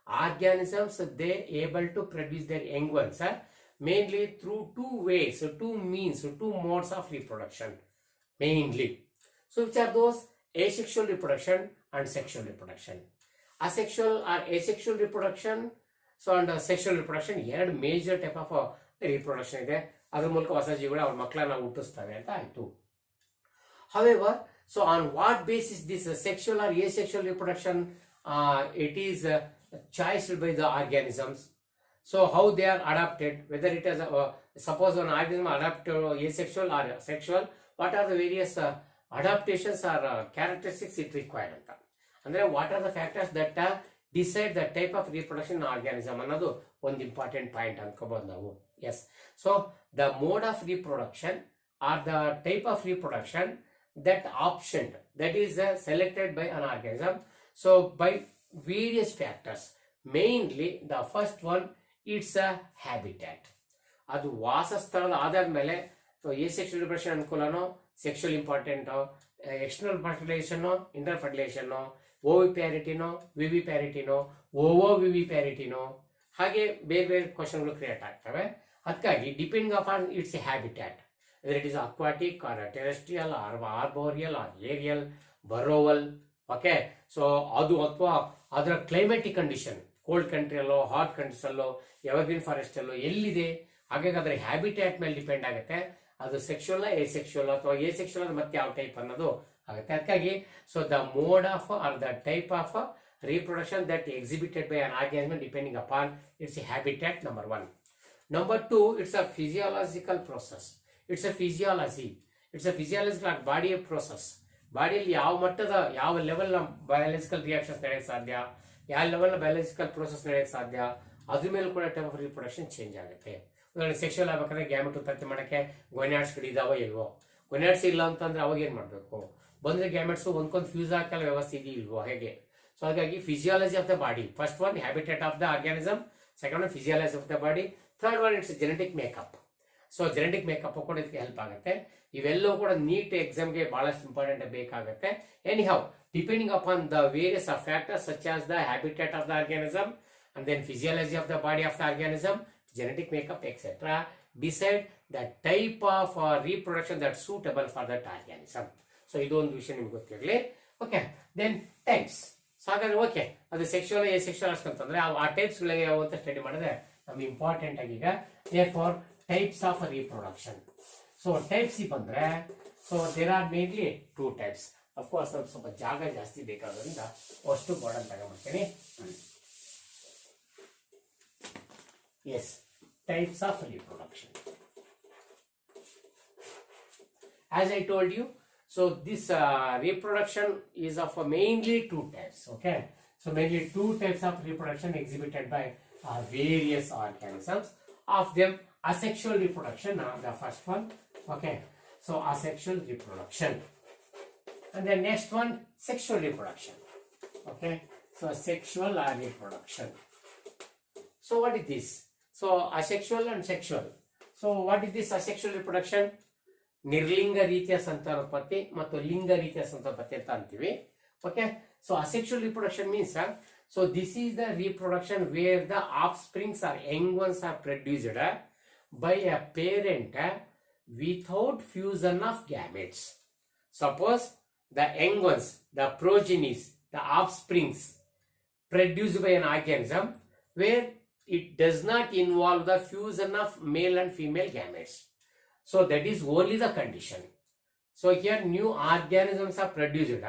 organisms they able to produce their young ones mainly through 2 ways, 2 means, 2 modes of reproduction mainly. So which are those? Asexual reproduction and sexual reproduction. Asexual or asexual reproduction, so and sexual reproduction, ಎರಡು major type of reproduction ಇದೆ. ಅದ್ರ ಮೂಲಕ ಹೊಸ ಜೀವಿಗಳು ಅವ್ರ ಮಕ್ಕಳನ್ನ ಹುಟ್ಟಿಸ್ತವೆ ಅಂತ ಆಯ್ತು. However, so on what basis this sexual or asexual reproduction it is choiced by the organisms. So how they are adapted, whether it is suppose an organism adapted asexual or sexual, what are the various adaptations or characteristics it required ಅಂತ ಅಂದ್ರೆ what are the factors that decide the type of reproduction organism ಅನ್ನೋದು ಒಂದು important point ಅನ್ಕೋಬಹುದು ನಾವು. Yes, so the mode of reproduction or the type of reproduction that option that is selected by an organism, so by various factors. Mainly the first one, it's a habitat. ಅದು ವಾಸಸ್ಥಳದ ಆಧಾರದ ಮೇಲೆ asexual reproduction ಅನುಕೂಲನೋ, sexual ಇಂಪಾರ್ಟೆಂಟೋ, external ಫರ್ಟಿಲೈಸೇಷನೋ, ಇಂಟರ್ ಫರ್ಟಿಲೈಸೇಷನೋ, ಓವಿಪ್ಯಾರಿಟಿನೋ, ವಿವಿಪ್ಯಾರಿಟಿನೋ, ಓವೋವಿವಿಪ್ಯಾರಿಟಿನೋ, ಹಾಗೆ ಬೇರೆ ಬೇರೆ ಕ್ವಶನ್ಗಳು ಕ್ರಿಯೇಟ್ ಆಗ್ತವೆ. ಅದಕ್ಕಾಗಿ depending upon its habitat, whether it is aquatic or terrestrial or arboreal or aerial, burroval, okay. So ಅದು ಅಥವಾ ಅದರ ಕ್ಲೈಮೆಟಿಕ್ ಕಂಡೀಷನ್, ಕೋಲ್ಡ್ ಕಂಟ್ರಿ ಅಲ್ಲೋ, ಹಾಟ್ ಕಂಟ್ರೀಸ್ ಅಲ್ಲೋ, ಎವರ್ಗ್ರೀನ್ ಫಾರೆಸ್ಟ್ ಅಲ್ಲೋ ಎಲ್ಲಿದೆ, ಹಾಗಾಗಿ ಅದರ ಹ್ಯಾಬಿಟ್ಯಾಟ್ ಮೇಲೆ ಡಿಪೆಂಡ್ ಆಗುತ್ತೆ. ಅದು ಸೆಕ್ಷುವಲ್, ಎಸೆಕ್ಷುವಲ್ ಅಥವಾ ಎಸೆಕ್ಷುವಲ್ ಮತ್ತೆ ಯಾವ ಟೈಪ್ ಅನ್ನೋದು ಆಗುತ್ತೆ. ಅದಕ್ಕಾಗಿ so the mode of R the type of reproduction that exhibited by an organism depending upon its habitat, number 1. Number 2, it's a physiological process. It's a physiology. It's a physiological body process. ಬಾಡಿಯಲ್ಲಿ ಯಾವ ಮಟ್ಟದ, ಯಾವ level biological reactions ನಡೆಯಕ್ಕೆ ಸಾಧ್ಯ, ಯಾವ level biological process ನಡೆಯಕ್ಕೆ ಸಾಧ್ಯ, ಅದ್ರ ಮೇಲೆ ಕೂಡ ಟೈಪ್ ಆಫ್ ರಿಪ್ರೊಡಕ್ಷನ್ ಚೇಂಜ್ ಆಗುತ್ತೆ. ಉದಾಹರಣೆ ಸೆಕ್ಷುವಲ್ ಆಗ್ಬೇಕಾದ್ರೆ ಗ್ಯಾಮೆಟ್ ಉತ್ಪತ್ತಿ ಮಾಡಕ್ಕೆ ಗೊನ್ಯಾಡ್ಸ್ ಇದಾವ ಇಲ್ವೋ, ಗೊನ್ಯಾಡ್ಸ್ ಇಲ್ಲ ಅಂತಂದ್ರೆ ಅವಾಗ ಏನ್ ಮಾಡ್ಬೇಕು, ಬಂದ್ರೆ ಗ್ಯಾಮೆಟ್ಸ್ ಒಂದ್ಕೊಂದು ಫ್ಯೂಸ್ ಹಾಕಲ್ಲ ವ್ಯವಸ್ಥೆ ಇದೆಯಾ ಇಲ್ವೋ, ಹೇಗೆ. ಸೊ ಹಾಗಾಗಿ physiology of the body, first one habitat of the organism, second one physiology of the body, third one it's genetic makeup. So genetic makeup ಕೂಡ ಇದಕ್ಕೆ ಹೆಲ್ಪ್ ಆಗುತ್ತೆ. ಇವೆಲ್ಲವೂ ಕೂಡ ನೀಟ್ ಎಕ್ಸಾಮ್ಗೆ ಬಹಳಷ್ಟು ಇಂಪಾರ್ಟೆಂಟ್ ಬೇಕಾಗುತ್ತೆ. Any how, depending upon the various of factors such as the habitat of the organism and then physiology of the body of the organism, genetic makeup, etc., decide the type of reproduction that's suitable for that organism. So ಇದು ಒಂದು ವಿಷಯ ನಿಮ್ಗೆ ಗೊತ್ತಿರಲಿ. Okay, then types. So ಹಾಗಾದ್ರೆ okay, ಅದು sexual asexual ಅಂತಂದ್ರೆ ಆ types ಗಳಿಗೆ ಯಾವ ಅಂತ ಸ್ಟಡಿ ಮಾಡಿದ್ರೆ ನಮ್ಗೆ ಇಂಪಾರ್ಟೆಂಟ್ ಆಗಿ ಈಗ therefore types of reproduction. So types ಬಂದ್ರೆ so there are mainly 2 types. Of course ಸ್ವಲ್ಪ ಜಾಗ ಜಾಸ್ತಿ ಬೇಕಾದ್ರಿಂದ ಅಷ್ಟು ಗೋಡನ್ ತಗೊಂಡ್ಬಿಡ್ತೀನಿ. Yes, types of reproduction. As I told you, so this reproduction is of mainly 2 types. Okay, so mainly 2 types of reproduction exhibited by various organisms. Of them, asexual reproduction, the first one. Okay, so asexual reproduction, and the next one, sexual reproduction. Okay, so sexual reproduction. So what is this? So asexual and sexual. So what is this asexual reproduction? ನಿರ್ಲಿಂಗ ರೀತಿಯ ಸಂತಾನೋತ್ಪತ್ತಿ ಮತ್ತು ಲಿಂಗ ರೀತಿಯ ಸಂತಾನೋತ್ಪತ್ತಿ ಅಂತ ಅಂತೀವಿ. Okay, so asexual reproduction means so this is the reproduction where the offsprings or young ones are produced by a parent without fusion of gametes. Suppose the young ones, the progenies, the offsprings produced by an organism where it does not involve the fusion of male and female gametes. So that is only the condition. So here new organisms are produced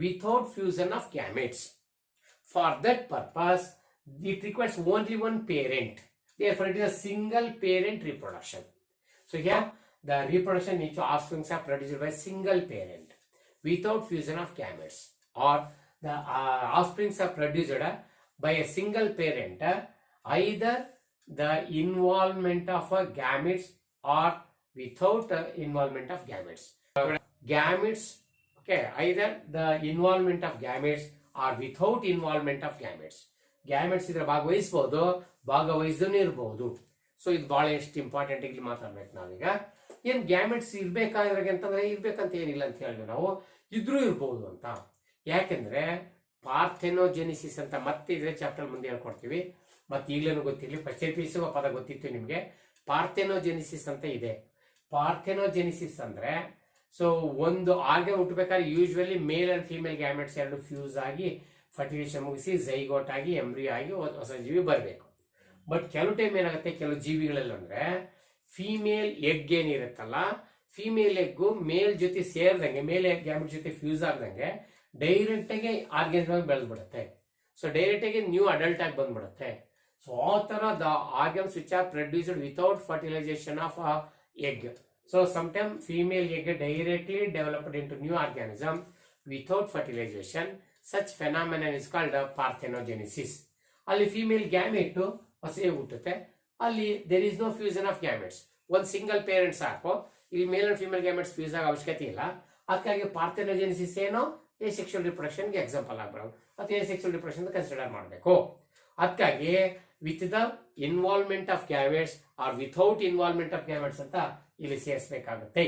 without fusion of gametes. For that purpose, it requires only one parent. Therefore, it is a single parent reproduction. So here the reproduction each offsprings are produced by single parent without fusion of gametes, or the offsprings are produced by a single parent, either the involvement of gametes or without involvement of gametes. Gametes, okay, either the involvement of gametes or without involvement of gametes. Gametes ಇದ್ರೆ ಭಾಗವಹಿಸಬಹುದು, ಭಾಗವಹಿಸದೇ ಇರಬಹುದು. So ಇದು ಬಹಳ ಎಷ್ಟು important ಇಲ್ಲಿ ಮಾತಾಡ್ಬೇಕು ನಾವೀಗ. ಏನ್ ಗ್ಯಾಮೆಟ್ಸ್ ಇರ್ಬೇಕಾದ್ರೆ ಅಂತಂದ್ರೆ ಇರ್ಬೇಕಂತ ಏನಿಲ್ಲ ಅಂತ ಹೇಳಿದ್ವಿ ನಾವು, ಇದ್ರೂ ಇರ್ಬಹುದು ಅಂತ. ಯಾಕೆಂದ್ರೆ ಪಾರ್ಥೆನೋಜೆನಿಸಿಸ್ ಅಂತ ಮತ್ತೆ ಇದ್ರೆ ಚಾಪ್ಟರ್ ಮುಂದೆ ಹೇಳ್ಕೊಡ್ತೀವಿ. ಮತ್ತೆ ಈಗಲೇನು ಗೊತ್ತಿರಲಿ, ಪ್ರಚೇಪಿಸುವ ಪದ ಗೊತ್ತಿತ್ತು ನಿಮ್ಗೆ. ಪಾರ್ಥೆನೋಜೆನಿಸಿಸ್ ಅಂತ ಇದೆ. ಪಾರ್ಥೆನೋಜೆನಿಸಿಸ್ ಅಂದ್ರೆ ಸೊ ಒಂದು ಆರ್ಗನ್ ಹುಟ್ಟಬೇಕಾದ್ರೆ usually male and female gametes ಎರಡು ಫ್ಯೂಸ್ ಆಗಿ ಫರ್ಟಿಲೈಸೇಷನ್ ಮುಗಿಸಿ ಝೈಗೋಟ್ ಆಗಿ ಎಂಬ್ರಿಯೋ ಆಗಿ ಹೊಸ ಜೀವಿ ಬರಬೇಕು. ಬಟ್ ಕೆಲವು ಟೈಮ್ ಏನಾಗುತ್ತೆ, ಕೆಲವು ಜೀವಿಗಳಲ್ಲಿ ಅಂದ್ರೆ ಫಿಮೇಲ್ ಎಗ್ ಏನಿರುತ್ತಲ್ಲ, ಫಿಮೇಲ್ ಎಗ್ಗು ಮೇಲ್ ಜೊತೆ ಸೇರ್ದಂಗೆ, ಮೇಲ್ ಗ್ಯಾಮೆಟ್ ಜೊತೆ ಫ್ಯೂಸ್ ಆಗ್ದಂಗೆ ಡೈರೆಕ್ಟ್ ಆಗಿ ಆರ್ಗನ್ಸ್ ಬೆಳೆದ್ಬಿಡುತ್ತೆ. ಸೊ ಡೈರೆಕ್ಟ್ ಆಗಿ ನ್ಯೂ ಅಡಲ್ಟ್ ಆಗಿ ಬಂದ್ಬಿಡುತ್ತೆ. ಸೊ ಆ ತರ the organs which are produced without fertilisation of egg. So sometimes female egg directly developed into new organism without fertilization. Such phenomenon is called parthenogenesis. ಅಲ್ಲಿ female gamete ಹೊಸೇ ಹುಟ್ಟುತ್ತೆ, ಅಲ್ಲಿ there is no fusion of gametes. ಒಂದು single parent ಸಾಕು, ಇಲ್ಲಿ male and female gametes fuse ಆಗೋ ಅವಶ್ಯಕತೆ ಇಲ್ಲ. ಅದಕ್ಕಾಗಿ ಪಾರ್ಥೆನೋಜೆನಿಸಿಸ್ ಏನೋ ಎ ಸೆಕ್ಷುವಲ್ ರಿಪ್ರೊಡಕ್ಷನ್ಗೆ ಎಕ್ಸಾಂಪಲ್ ಆಗ್ಬಾರ್ದು, ಅಥವಾ ಎ ಸೆಕ್ಷುವಲ್ ರಿಪ್ರೊಡಕ್ಷನ್ ಕನ್ಸಿಡರ್ ಮಾಡಬೇಕು. ಅದಕ್ಕಾಗಿ with the involvement of gametes or without involvement of gametes ಅಂತ ಇಲ್ಲಿ ಸೇರಿಸಬೇಕಾಗುತ್ತೆ.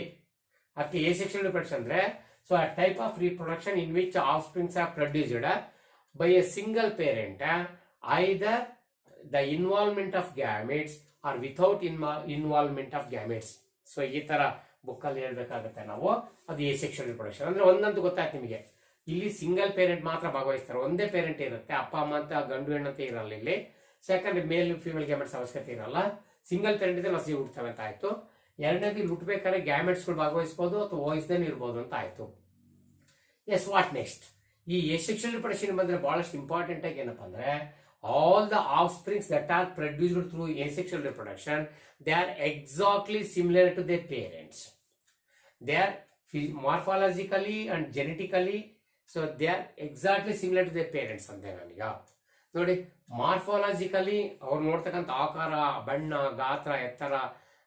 ಅದಕ್ಕೆ ಎ ಸೆಕ್ಷುವಲ್ ರಿಪ್ರೊಡಕ್ಷನ್ ಅಂದ್ರೆ so a type of reproduction in which offsprings are produced by a single parent, either the involvement of gametes or without involvement of gametes. So ಈ ತರ book ಅಲ್ಲಿ ಹೇಳ್ಬೇಕಾಗುತ್ತೆ ನಾವು. ಅದು ಎ ಸೆಕ್ಷುವಲ್ ರಿಪ್ರೊಡಕ್ಷನ್ ಅಂದ್ರೆ ಒಂದಂತೂ ಗೊತ್ತಾಯ್ತು ನಿಮಗೆ, ಇಲ್ಲಿ ಸಿಂಗಲ್ ಪೇರೆಂಟ್ ಮಾತ್ರ ಭಾಗವಹಿಸ್ತಾರೆ, ಒಂದೇ ಪೇರೆಂಟ್ ಇರುತ್ತೆ, ಅಪ್ಪ ಅಮ್ಮ ಅಂತ ಗಂಡು ಹೆಣ್ಣು ಅಂತ ಇರಲ್ಲ ಇಲ್ಲಿ. ಸೆಕೆಂಡ್ ಮೇಲ್ ಫಿಮೇಲ್ ಗ್ಯಾಮೆಟ್ಸ್ ಅವಶ್ಯಕತೆ ಇರಲ್ಲ, ಸಿಂಗಲ್ ಪೇರೆಂಟ್ ಇದೆ ಹೊಸ ಹುಡ್ತವೆ ಅಂತ ಆಯ್ತು. ಎರಡನೇದು ಹುಟ್ಟಬೇಕಾದ್ರೆ ಗ್ಯಾಮೆಟ್ಸ್ ಗಳು ಭಾಗವಹಿಸಬಹುದು ಅಥವಾ ವಹಿಸದೇ ಇರಬಹುದು ಅಂತ ಆಯ್ತು. Yes, what next? ಈ ಎಸೆಕ್ಷುವಲ್ ರಿಪ್ರೊಡಕ್ಷನ್ ಬಂದ್ರೆ ಬಹಳಷ್ಟು ಇಂಪಾರ್ಟೆಂಟ್ ಆಗಿ ಏನಪ್ಪಾ ಅಂದ್ರೆ, all the offsprings that are produced through asexual reproduction, they are exactly similar to their parents. They are morphologically and genetically, so they are exactly similar to their parents ಅಂತ ನಾನೀಗ ನೋಡಿ. Morphologically ಅವ್ರು ನೋಡ್ತಕ್ಕಂಥ ಆಕಾರ, ಬಣ್ಣ, ಗಾತ್ರ, ಎತ್ತರ,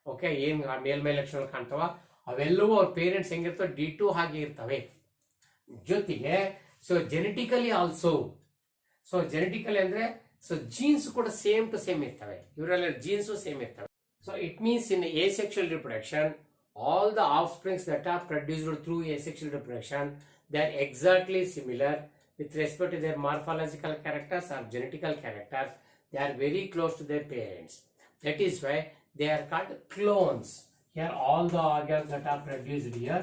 ಓಕೆ, ಏನ್ ಮೇಲ್ಮೇಲ್ ಲಕ್ಷಣ ಕಾಣ್ತವ ಅವೆಲ್ಲವೂ ಅವ್ರ ಪೇರೆಂಟ್ಸ್ ಹೆಂಗಿರ್ತವೆ ಡಿ2 ಹಾಗೆ ಇರ್ತವೆ. ಜೊತೆಗೆ so genetically also, so genetically ಅಂದ್ರೆ ಸೊ ಜೀನ್ಸ್ ಕೂಡ ಸೇಮ್ ಟು ಸೇಮ್ ಇರ್ತವೆ, ಇವರೆಲ್ಲ ಜೀನ್ಸ್ ಸೇಮ್ ಇರ್ತವೆ. So it means in asexual reproduction, all the offsprings that are produced through asexual reproduction, they are exactly similar with respect to their morphological characters or genetical characters. They are very close to their parents. That is why they are called clones. Here all the organs that are produced here,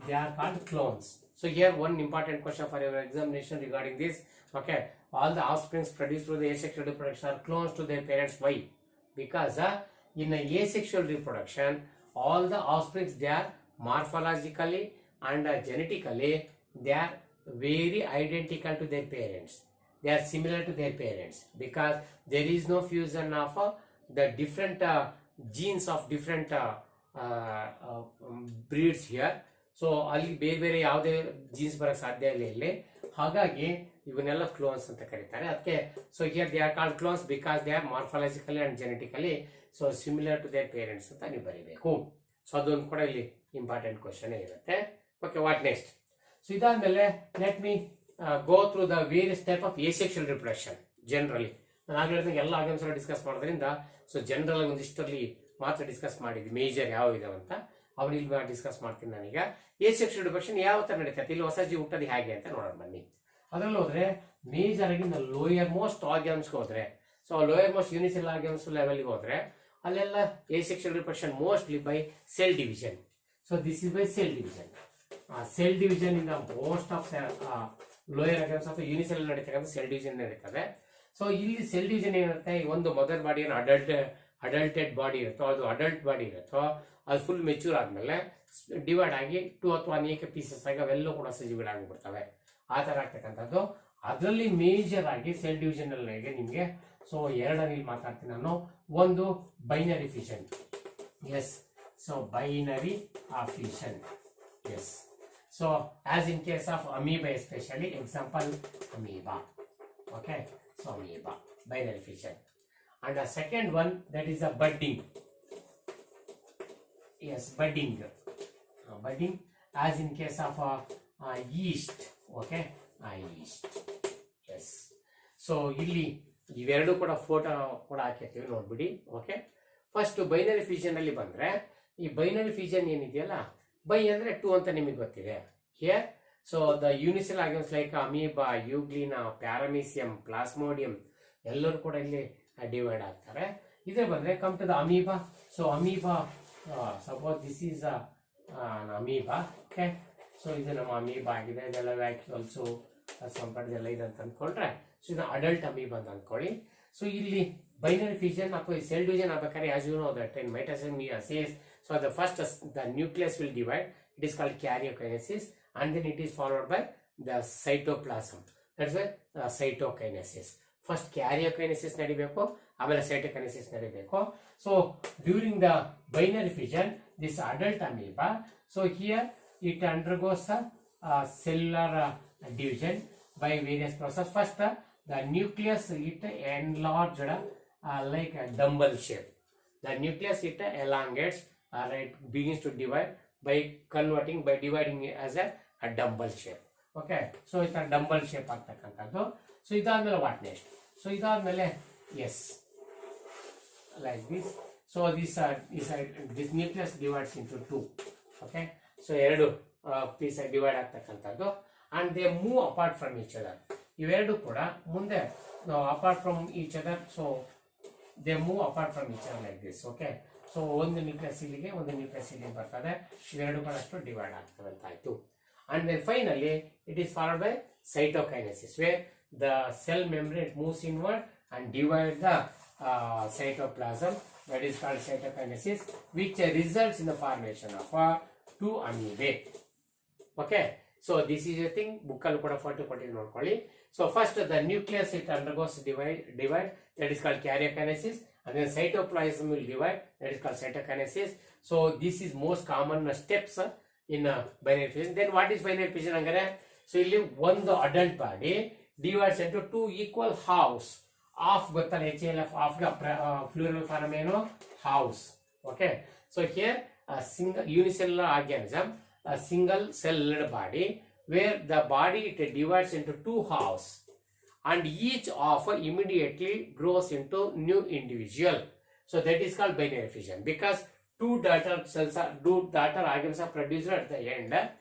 they are called clones. So here one important question for your examination regarding this. Okay, all the offsprings produced through the asexual reproduction are clones to their parents. Why? Because in asexual reproduction, all the offsprings, they are morphologically and genetically, they are very identical to their parents. They are similar to their parents because there is no fusion of the different genes of different breeds here. So ಅಲ್ಲಿ ಬೇರೆ ಬೇರೆ ಯಾವುದೇ jeans ಬರಕ್ಕೆ ಸಾಧ್ಯ ಇಲ್ಲ ಇಲ್ಲಿ. ಹಾಗಾಗಿ ಇವನ್ನೆಲ್ಲ ಕ್ಲೋನ್ಸ್ ಅಂತ ಕರೀತಾರೆ. ಅದಕ್ಕೆ so here they are called clones because they are morphologically and genetically so similar to their parents ಅಂತ ನೀವು ಬರೀಬೇಕು. ಸೊ ಅದೊಂದು ಕೂಡ ಇಲ್ಲಿ ಇಂಪಾರ್ಟೆಂಟ್ ಕ್ವಶನ್ ಇರುತ್ತೆ. Okay, what next? ಸೊ ಇದಾದ್ಮೇಲೆ let me go through the various type of asexual reproduction. Generally ನಾನು ಆಗ್ಲೇ ಹೇಳಿದಂಗೆ ಎಲ್ಲ ಆರ್ಗನ್ಸ್ ಡಿಸ್ಕಸ್ ಮಾಡೋದ್ರಿಂದ ಸೊ ಜನರಲ್ ಒಂದಿಷ್ಟರಲ್ಲಿ ಮಾತ್ರ ಡಿಸ್ಕಸ್ ಮಾಡಿದ್ವಿ ಮೇಜರ್ ಯಾವ ಇದಾವೆ ಅಂತ. ಅವ್ರು ಇಲ್ಲಿ ಡಿಸ್ಕಸ್ ಮಾಡ್ತೀನಿ ನಾನೀಗ. ಏಸೆಕ್ಷುವಲ್ ರಿಪ್ರೊಡಕ್ಷನ್ ಯಾವ ತರ ನಡೀತೈತೆ, ಇಲ್ಲಿ ಹೊಸ ಜೀವ ಹುಟ್ಟೋದು ಹೇಗೆ ಅಂತ ನೋಡೋಣ ಬನ್ನಿ. ಅದ್ರಲ್ಲಿ ಹೋದ್ರೆ ಮೇಜರ್ ಆಗಿ ನಾವು ಲೋಯರ್ ಮೋಸ್ಟ್ ಆರ್ಗನ್ಸ್ಗೆ ಹೋದ್ರೆ, so lower most unicell organs ಲೆವೆಲ್ಗೆ ಹೋದ್ರೆ ಅಲ್ಲೆಲ್ಲ asexual reproduction mostly by cell division. So this is by cell division. Cell division ಇಂದ ಮೋಸ್ಟ್ ಆಫ್ ಲೋಯರ್ ಆರ್ಗನ್ಸ್ ಅಥವಾ ಯೂನಿಸೆಲ್ ನಡೀತಕ್ಕಂಥ ಸೆಲ್ ಡಿವಿಷನ್ ನಡೀತದೆ. ಸೊ ಇಲ್ಲಿ ಸೆಲ್ ಡಿವಿಷನ್ ಏನಿರುತ್ತೆ, ಒಂದು ಮದರ್ ಬಾಡಿ ಏನು ಅಡಲ್ಟೆಡ್ ಬಾಡಿ ಇರುತ್ತೋ, ಅದು ಅಡಲ್ಟ್ ಬಾಡಿ ಇರುತ್ತೋ, ಅದು ಫುಲ್ ಮೆಚೂರ್ ಆದ್ಮೇಲೆ ಡಿವೈಡ್ ಆಗಿ 2 ಅಥವಾ ಅನೇಕ ಪೀಸಸ್ ಆಗಿ ಅವೆಲ್ಲೂ ಕೂಡ ಸಜಿಗಳು ಆಗಿಬಿಡ್ತವೆ. ಆ ತರ ಆಗ್ತಕ್ಕಂಥದ್ದು. ಅದರಲ್ಲಿ ಮೇಜರ್ ಆಗಿ ಸೆಲ್ ಡಿವಿಷನ್ ಅಲ್ಲಿ ನಿಮ್ಗೆ ಸೊ ಎರಡರಲ್ಲಿ ಮಾತಾಡ್ತೀನಿ ನಾನು. ಒಂದು binary fission. Yes, so binary fission. Yes, so as in case of amoeba especially, example amoeba. Okay, so amoeba, binary fission. And the second one, that is a budding. Yes, budding. Budding as in case of yeast. Okay, yeast. Yes, so ಇಲ್ಲಿ ಇವೆರಡು ಕೂಡ photo ಕೂಡ ಹಾಕಿರ್ತೀವಿ ನೋಡ್ಬಿಡಿ. Okay, first binary fission ಅಲ್ಲಿ ಬಂದ್ರೆ, ಈ binary fission ಏನಿದೆಯಲ್ಲ, by ಅಂದ್ರೆ 2 ಅಂತ ನಿಮಗೆ ಗೊತ್ತಿದೆ. Here so the unicell organs like amoeba, euglena, paramecium, plasmodium ಎಲ್ಲರೂ ಕೂಡ ಇಲ್ಲಿ ಡಿವೈಡ್ ಆಗ್ತಾರೆ. ಇದೇ ಬಂದ್ರೆ come to the amoeba. So amoeba, suppose this is amoeba. Okay, so ಇದು ನಮ್ಮ ಅಮೀಬಾ ಆಗಿದೆ. ಇದೆಲ್ಲ ವ್ಯಾಕ್ಯೂಲ್ಸು ಸಂಪರ್ಕದೆಲ್ಲ ಇದೆ ಅಂತ ಅಂದ್ಕೊಂಡ್ರೆ, ಸೊ ಇದು ಅಡಲ್ಟ್ ಅಮೀಬಾ ಅಂತ ಅಂದ್ಕೊಳ್ಳಿ. ಸೊ ಇಲ್ಲಿ ಬೈನರಿ ಫಿಷನ್ ಅಥವಾ ಸೆಲ್ ಡಿವಿಷನ್ ಆಗ್ಬೇಕಾದ್ರೆ as you know that in mitosis, so the first the nucleus will divide. It is called karyokinesis, and then it is followed by the cytoplasm. That's why cytokinesis. First karyokinesis ನಡಿಬೇಕು, ಆಮೇಲೆ cytokinesis ನಡಿಬೇಕು. So during the binary fission, this adult amoeba, so here it undergoes cellular division by various process. First the nucleus it enlarged like a dumbbell shape. The nucleus it elongates, it begins to divide by dividing it as a dumbbell shape. Okay, so it's a dumbbell shape ಆಗ್ತಕ್ಕಂಥದ್ದು. So ಇದಾದ್ಮೇಲೆ what next? So ಇದಾದ್ಮೇಲೆ yes like this. So this nucleus divides into 2. Okay, so ಎರಡು piece divide ಆಗ್ತಕ್ಕಂಥದ್ದು. And they move apart from each other. ಇವೆರಡು ಕೂಡ ಮುಂದೆ apart from each other, so they move apart from each other like this. Okay, so ಒಂದು nucleus ಇಲ್ಲಿಗೆ, ಒಂದು nucleus ಇಲ್ಲಿಗೆ ಬರ್ತದೆ. ಇವೆರಡು ಕೂಡ ಅಷ್ಟು ಡಿವೈಡ್ ಆಗ್ತವೆ ಅಂತ ಆಯ್ತು. And then finally it is followed by cytokinesis, where the cell membrane moves inward and divide the cytoplasm. That is called cytokinesis, which results in the formation of 2 amoebae. Okay, so this is a thing book allu kuda photo koಟ್ಟಿದ್ದೀನಿ ನೋಡ್ಕೊಳ್ಳಿ. So first the nucleus it undergoes divide, that is called karyokinesis, and then cytoplasm will divide, that is called cytokinesis. So this is most common steps in binary fission. Then what is binary fission angare? So ಇಲ್ಲಿ ಒಂದು adult body divides into 2 equal halves. Half ಗೊತ್ತಲ್ಲ, HLF half ಗ plural form ಏನು, house. Okay, so here a single unicellular organism, a single celled body, where the body it divides into 2 halves, and each half immediately grows into new individual. So that is called binary fission because two daughter organs are produced at the end.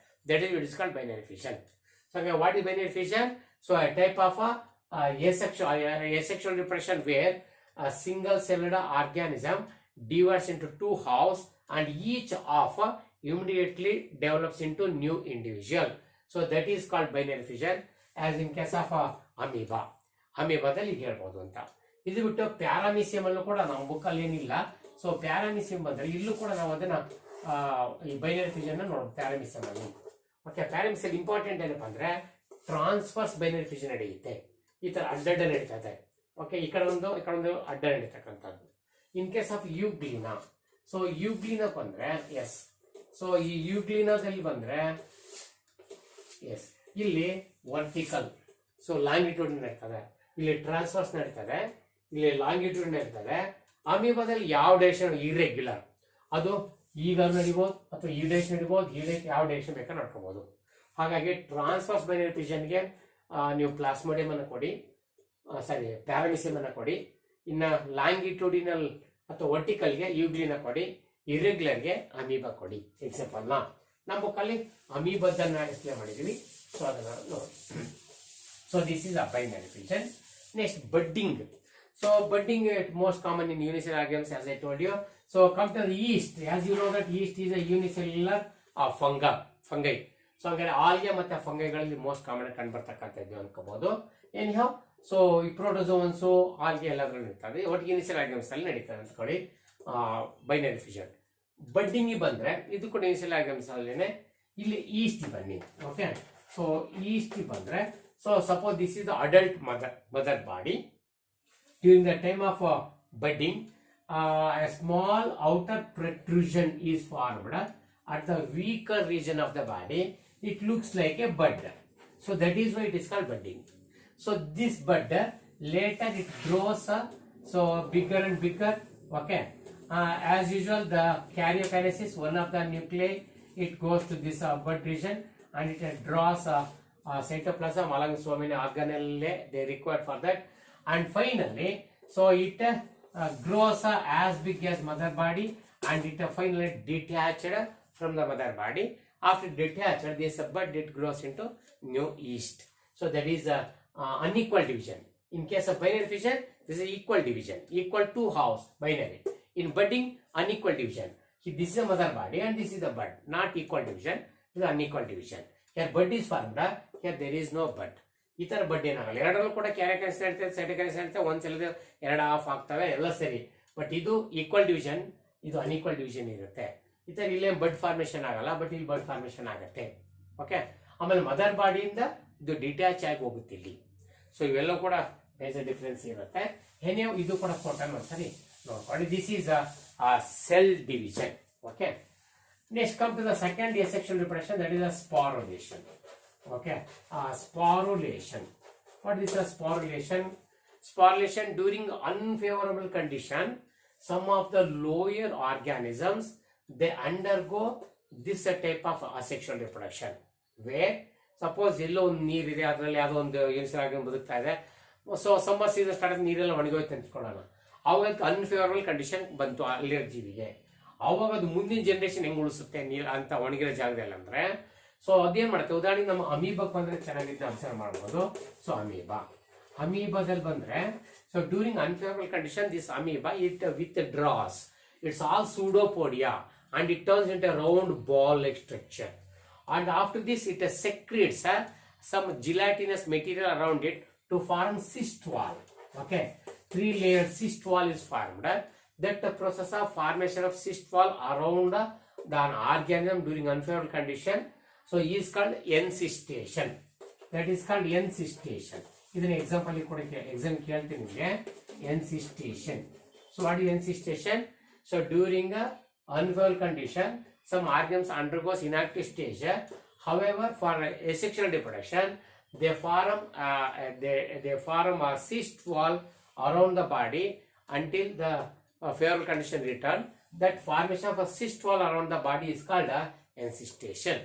That is what is called binary fission. So again, what is binary fission? So a type of asexual reproduction where a single celled organism divides into two halves and each half immediately develops into new individual. So that is called binary fission as in case of amoeba. ಅಮೀಬಾದಲ್ಲಿ ಹೇಳ್ಬೋದು ಅಂತ. ಇದು ಬಿಟ್ಟು paramecium ಅಲ್ಲೂ ಕೂಡ ನಮ್ಮ ಬುಕ್ಕಲ್ಲಿ ಏನಿಲ್ಲ. So paramecium ಬಂದ್ರೆ ಇಲ್ಲೂ ಕೂಡ ನಾವು ಅದನ್ನ ಈ ಬೈನರಿ ಫಿಷನ್ ನೋಡೋದು ಪ್ಯಾರಾಮಿಸಿಯಂ ಅಲ್ಲಿ. ಓಕೆ, ಪ್ಯಾರಾಮಿಸಿಯಂ ಇಂಪಾರ್ಟೆಂಟ್ ಏನಪ್ಪಾ ಅಂದ್ರೆ ಟ್ರಾನ್ಸ್ಫರ್ಸ್ ಬೈನರಿ ಫಿಷನ್ ನಡೆಯುತ್ತೆ. ಈ ತರ ಅಡ್ಡಡ್ಡ ನಡೀತಾ ಇದೆ. ಓಕೆ, ಈ ಕಡೆ ಒಂದು ಅಡ್ಡ ನಡೀತಕ್ಕಂಥದ್ದು. ಇನ್ ಕೇಸ್ ಆಫ್ ಯುಗ್ಲಿನಾ, ಸೊ ಯುಗ್ಲಿನಾ ಬಂದ್ರೆ ಎಸ್, ಸೊ ಈ ಯುಗ್ಲಿನಾದಲ್ಲಿ ಬಂದ್ರೆ ಎಸ್ ಇಲ್ಲಿ ವರ್ಟಿಕಲ್, ಸೊ ಲಾಂಗಿಟ್ಯೂಡ್ ನಡೀತದೆ, ಇಲ್ಲಿ ಟ್ರಾನ್ಸ್ಫರ್ಸ್ ನಡೀತದೆ, ಇಲ್ಲಿ ಲಾಂಗಿಟ್ಯೂಡ್ ನಡೀತದೆ. ಅಮೀಬಾದಲ್ಲಿ ಯಾವ ಡೈರೆಕ್ಷನ್ ಇರ್ರೆಗ್ಯುಲರ್, ಅದು ಈಗ ನಡಿಬಹುದು ಅಥವಾ ಈ ಡೈರೆಕ್ಷನ್ ನಡಿಬಹುದು, ಈ ಯಾವ ಡೈರೆಕ್ಷನ್ ಬೇಕಾದ್ರೆ ನಡ್ಕೋಬಹುದು. ಹಾಗಾಗಿ ಟ್ರಾನ್ಸ್ಫರ್ಸ್ ಬೈನರಿ ಫಿಷನ್ಗೆ ನೀವು ಪ್ಲಾಸ್ಮೋಡಿಯಂ ಅನ್ನು ಕೊಡಿ, ಸಾರಿ ಪ್ಯಾರಾಮಿಸಿಯಂ ಅನ್ನ ಕೊಡಿ. ಇನ್ನ ಲಾಂಗಿಟ್ಯೂಡಿನಲ್ ಅಥವಾ ವರ್ಟಿಕಲ್ಗೆ ಯುಗ್ಲಿನ ಕೊಡಿ, ಇರೆಗ್ಯುಲರ್ಗೆ ಅಮೀಬಾ ಕೊಡಿ. ಎಕ್ಸಾಂಪಲ್ ನಮ್ಮ ಬುಕ್ಕಲ್ಲಿ ಅಮೀಬಾದನ್ನ ಡಿಸ್ಪ್ಲೇ ಮಾಡಿದೀವಿ. ಸೊ ಅದನ್ನ ನೋಡಿ. So this is a binary fission. Next, budding. So budding most common in unicellular organisms, as I told you. So come to the yeast. As you know that yeast is a unicellular fungi. So again, algae ಮತ್ತೆ ಫಂಗೈಗಳಲ್ಲಿ most common ಆಗಿ ಕಂಡುಬರ್ತಕ್ಕಂಥದ್ದು ಅನ್ಕೋಬಹುದು. Anyhow, so ಈ ಪ್ರೋಟೋಜೋನ್ಸ್ algae ಎಲ್ಲದರಲ್ಲೂ ಇರ್ತದೆ. ಒಟ್ಟು unicellular organs ಅಲ್ಲಿ ನಡೀತದೆ ಅಂತ ಹೇಳಿ ಬೈನರಿ ಫಿಷನ್. ಬಡ್ಡಿಂಗ್ ಬಂದ್ರೆ ಇದು ಕೂಡ ಯುನಿಸೆಲ್ಯುಲರ್ ಆರ್ಗನ್ಸ್ ಅಲ್ಲೇನೆ. ಇಲ್ಲಿ ಈಸ್ಟ್ ಬನ್ನಿ. ಓಕೆ, ಸೊ ಈಸ್ಟ್ ಬಂದ್ರೆ, so suppose this is the adult mother body. During the time of budding, a small outer protrusion is formed at the weaker region of the body. It looks like a bud. So that is why it is called budding. So this bud later it grows so bigger and bigger. Okay, as usual the karyokinesis, one of the nuclei, it goes to this bud region and it draws cytoplasm along so many organelles they required for that, and finally so it grows as big as mother body and it finally detached from the mother body. After detached, this bud it grows into new yeast. So that is unequal division. In case of binary fission, this is equal division, equal two halves binary. In budding, unequal division. This is a mother body and this is the bud, not equal division. This is unequal division. Here bud is formed, here there is no bud. ಈ ತರ ಬಡ್ ಏನಾಗಲ್ಲ. ಎರಡರಲ್ಲೂ ಕೂಡ karyokinesis ನಡೀತದೆ, cytokinesis ನಡೀತದೆ, ಒಂದ್ಸಲ ಎರಡು ಆಫ್ ಆಗ್ತವೆ, ಎಲ್ಲ ಸರಿ. ಬಟ್ ಇದು ಈಕ್ವಲ್ ಡಿವಿಷನ್, ಇದು ಅನ್ಈಕ್ವಲ್ ಡಿವಿಷನ್ ಇರುತ್ತೆ. ಈ ತರ ಇಲ್ಲೇ ಬಡ್ ಫಾರ್ಮೇಶನ್ ಆಗಲ್ಲ, ಬಟ್ ಇಲ್ಲಿ ಬಡ್ ಫಾರ್ಮೇಶನ್ ಆಗುತ್ತೆ. ಓಕೆ, ಆಮೇಲೆ ಮದರ್ ಬಾಡಿಯಿಂದ ಇದು ಡಿಟ್ಯಾಚ್ ಆಗಿ ಹೋಗುತ್ತೆ ಇಲ್ಲಿ. ಸೊ ಇವೆಲ್ಲ ಕೂಡ ಮೇಜರ್ ಡಿಫರೆನ್ಸ್ ಇರುತ್ತೆ. ಏನೇ ಇದು ಕೂಡ ಫೋಟೋ ಸರಿ ನೋಡ್ಕೊಳ್ಳಿ. This is a cell division. Okay, next come to the second asexual reproduction, that is a sporulation. Okay, sporulation. What is a sporulation? Sporulation during unfavorable condition, some of the lower organisms they undergo this type of asexual reproduction where suppose ಎಲ್ಲೋ ಒಂದು ನೀರಿದೆ, ಅದರಲ್ಲಿ ಯಾವುದೋ ಒಂದು unicellular organ ಬದುಕ್ತಾ ಇದೆ. So summer season start ಆಗಿ ನೀರೆಲ್ಲ ಒಣಗೋಯ್ತು ಅಂದ್ಕೊಳ್ಳೋಣ. ಅವಾಗ ಅನ್ಫೇವರಬಲ್ ಕಂಡೀಷನ್ ಬಂತು ಅಲ್ಲಿರೋ ಜೀವಿಗೆ. ಅವಾಗ ಅದು ಮುಂದಿನ ಜನರೇಷನ್ ಹೆಂಗ್ ಉಳಿಸುತ್ತೆ ನೀರು ಅಂತ ಒಣಗಿರೋ ಜಾಗದಲ್ಲಿ ಅಂದ್ರೆ, ಸೊ ಅದೇನ್ ಮಾಡುತ್ತೆ, ಉದಾಹರಣೆಗೆ ನಮ್ಮ ಅಮೀಬಾಕ್ ಬಂದ್ರೆ ಚೆನ್ನಾಗಿದ್ದು ಅಬ್ಸರ್ವ್ ಮಾಡಬಹುದು. ಸೊ ಅಮೀಬಾದಲ್ಲಿ ಬಂದ್ರೆ, so during unfavourable condition this amoeba it withdraws, its all pseudopodia and it turns into a round ball like structure, and after this it secretes some gelatinous material around it to form cyst wall. Okay, 3-layered cyst wall is formed. That the process of formation of cyst wall around the organism during unfavorable condition, so is called encystation. That is called encystation. ಇದನ್ನ example exam ಕೇಳ್ತೀನಿ ನಿಮಗೆ. encystation. So what is encystation? So during a unfavorable condition, some organisms undergoes inactive stage. However, for asexual reproduction, they form a cyst wall around the body until the favorable condition return. That formation of a cyst wall around the body is called encystation.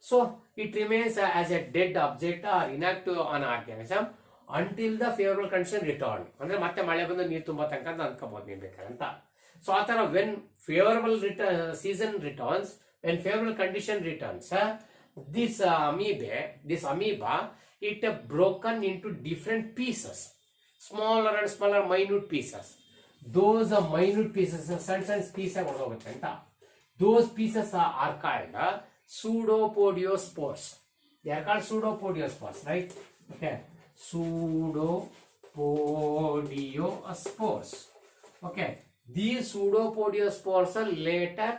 So it remains as a dead object or inactive on organism until the favorable condition return. ಅಂದ್ರೆ ಮತ್ತೆ ಮಳೆ ಬಂದು ನೀರು ತುಂಬಾ ತನಕ ಅನ್ಕೋಬಹುದು ನೀವು ಬೇಕಂತ. So ಆ ತರ when favourable season returns, when favourable condition returns, this amoeba, it broken into different pieces, smaller and smaller minute pieces. Those minute pieces, certain pieces ಹೊರಗೋಗುತ್ತೆ ಅಂತ. Those pieces are called pseudopodiospores. They are called pseudopodiospores, right? Okay, pseudopodiospores. Okay, these pseudopodiospores are later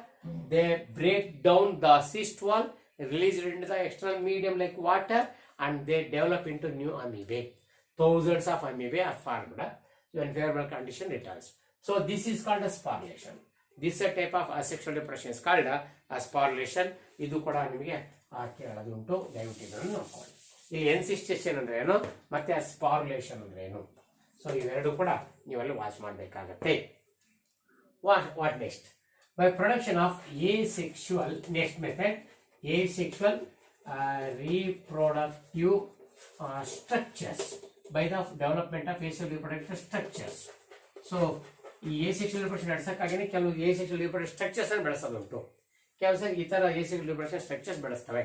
they break down the cyst wall, release it into the external medium like water, and they develop into new amoebae. Thousands of amoebae are formed when favorable condition returns. So this is called as sporulation. This type of asexual reproduction is called as sporulation. ಇದು ಕೂಡ ನಿಮಗೆ ಕೇಳೋದುಂಟು, ದಯವಿಟ್ಟು ಇದನ್ನು ನೋಡ್ಕೊಳ್ಳಿ. ಇಲ್ಲಿ encystation ಅಂದ್ರೆ ಏನು ಮತ್ತೆ ಸ್ಪಾರ್ಯುಲೇಷನ್ ಅಂದ್ರೆ ಏನು, ಸೊ ಇವೆರಡು ಕೂಡ ನೀವಲ್ಲಿ ವಾಚ್ ಮಾಡಬೇಕಾಗತ್ತೆ. What next? By production of asexual, next method, asexual reproductive structures, by the development of asexual reproductive structures. So ಈ asexual reproduction ನಡೆಸಕ್ಕಾಗಿನೇ ಕೆಲವು asexual reproductive ಸ್ಟ್ರಕ್ಚರ್ಸ್ ಅನ್ನು ಬೆಳೆಸೋದುಂಟು. ಕೆಲವು ಸರಿ ಈ ತರ asexual reproduction ಸ್ಟ್ರಕ್ಚರ್ಸ್ ಬೆಳೆಸ್ತವೆ.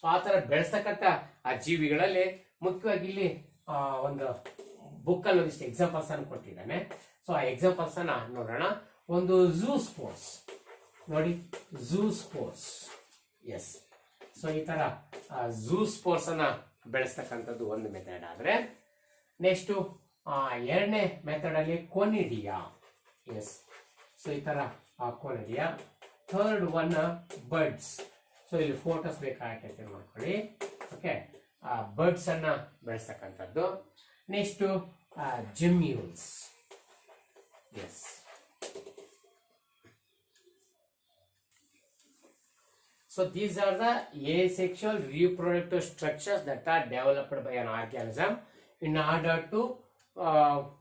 ಸೊ ಆ ತರ ಬೆಳೆಸ್ತಕ್ಕಂಥ ಆ ಜೀವಿಗಳಲ್ಲಿ ಮುಖ್ಯವಾಗಿ ಇಲ್ಲಿ ಒಂದು ಬುಕ್ ಅಲ್ಲಿ ಒಂದಿಷ್ಟು ಎಕ್ಸಾಂಪಲ್ಸ್ ಅನ್ನು ಕೊಟ್ಟಿದ್ದಾನೆ. ಸೊ ಆ ಎಕ್ಸಾಂಪಲ್ಸ್ ಅನ್ನ ನೋಡೋಣ. ಒಂದು ಝೂಸ್ಪೋರ್ಸ್ ನೋಡಿ, ಝೂಸ್ಪೋರ್ಸ್, ಎಸ್. ಸೊ ಈ ತರ ಝೂಸ್ಪೋರ್ಸ್ ಅನ್ನ ಬೆಳೆಸ್ತಕ್ಕಂಥದ್ದು ಒಂದು ಮೆಥಡ್ ಆದ್ರೆ, ನೆಕ್ಸ್ಟ್ ಎರಡನೇ ಮೆಥಡ್ ಅಲ್ಲಿ ಕೊನಿಡಿಯಾ, ಎಸ್. ಸೊ ಈ ತರ conidia. Third one buds. So ಇಲ್ಲಿ ಫೋಟೋಸ್ ಬೇಕಾಗತ್ತೆ ಮಾಡ್ಕೊಳ್ಳಿ. ಓಕೆ, ಬರ್ಡ್ಸ್ ಅನ್ನ ಬೆಳೆಸ್ತಕ್ಕಂಥದ್ದು. Next gemmules, yes. So these are the asexual reproductive structures that are developed by an organism in order to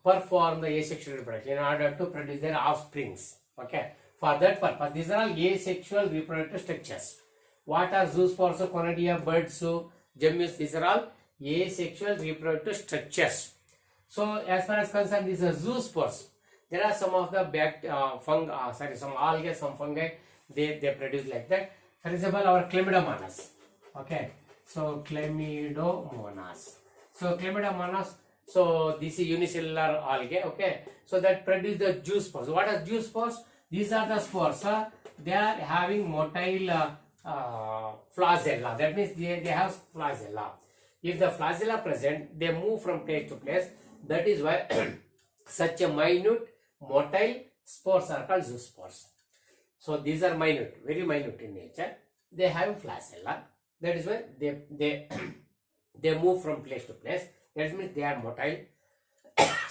perform the asexual reproduction, in order to produce their offsprings. Okay, for that purpose, these are all asexual reproductive structures. What are zoospores, conidia, birds, gemmules? These are all asexual reproductive structures. So as far as concerned, these are zoospores. There are some of the some algae, some fungi, they produce like that. For example, our Chlamydomonas. Okay, so Chlamydomonas. So Chlamydomonas. So this is unicellular algae. Okay, so that produce the juice spores. What are juice spores? These are the spores. They are having motile flagella. That means they have flagella. If the flagella present, they move from place to place. That is why such a minute motile spores are called zoospores. So these are minute, very minute in nature. They have flagella. That is why they move from place to place. That means they are motile.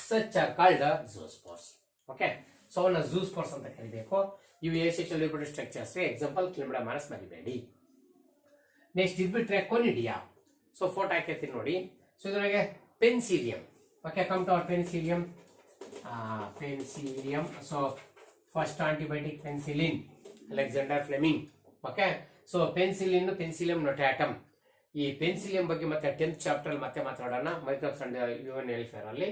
Such are called zoospores. Okay. So one zoospores anta ಕರಿಬೇಕು. ಇವು asexual reproductive structures. Example Chlamydomonas ಮರಿಬೇಡಿ. Next ಇದು ಬಿಟ್ರೆ ಕೊನಿಡಿಯಾ. So photo ಹಾಕಿರ್ತೀನಿ ನೋಡಿ. So ಇದರೊಳಗೆ Penicillium. Okay, come to our penicillium. Penicillium. So first antibiotic penicillin, Alexander Fleming. Okay, so penicillium notatum. ಈ Penicillium ಬಗ್ಗೆ ಮತ್ತೆ 10th ಚಾಪ್ಟರ್ ಅಲ್ಲಿ ಮತ್ತೆ ಮಾತಾಡೋಣ, ಮೈಕ್ರೋಬ್ಸ್ ಅಂಡ್ ಹ್ಯೂಮನ್ ವೆಲ್ಫೇರ್ ಅಲ್ಲಿ.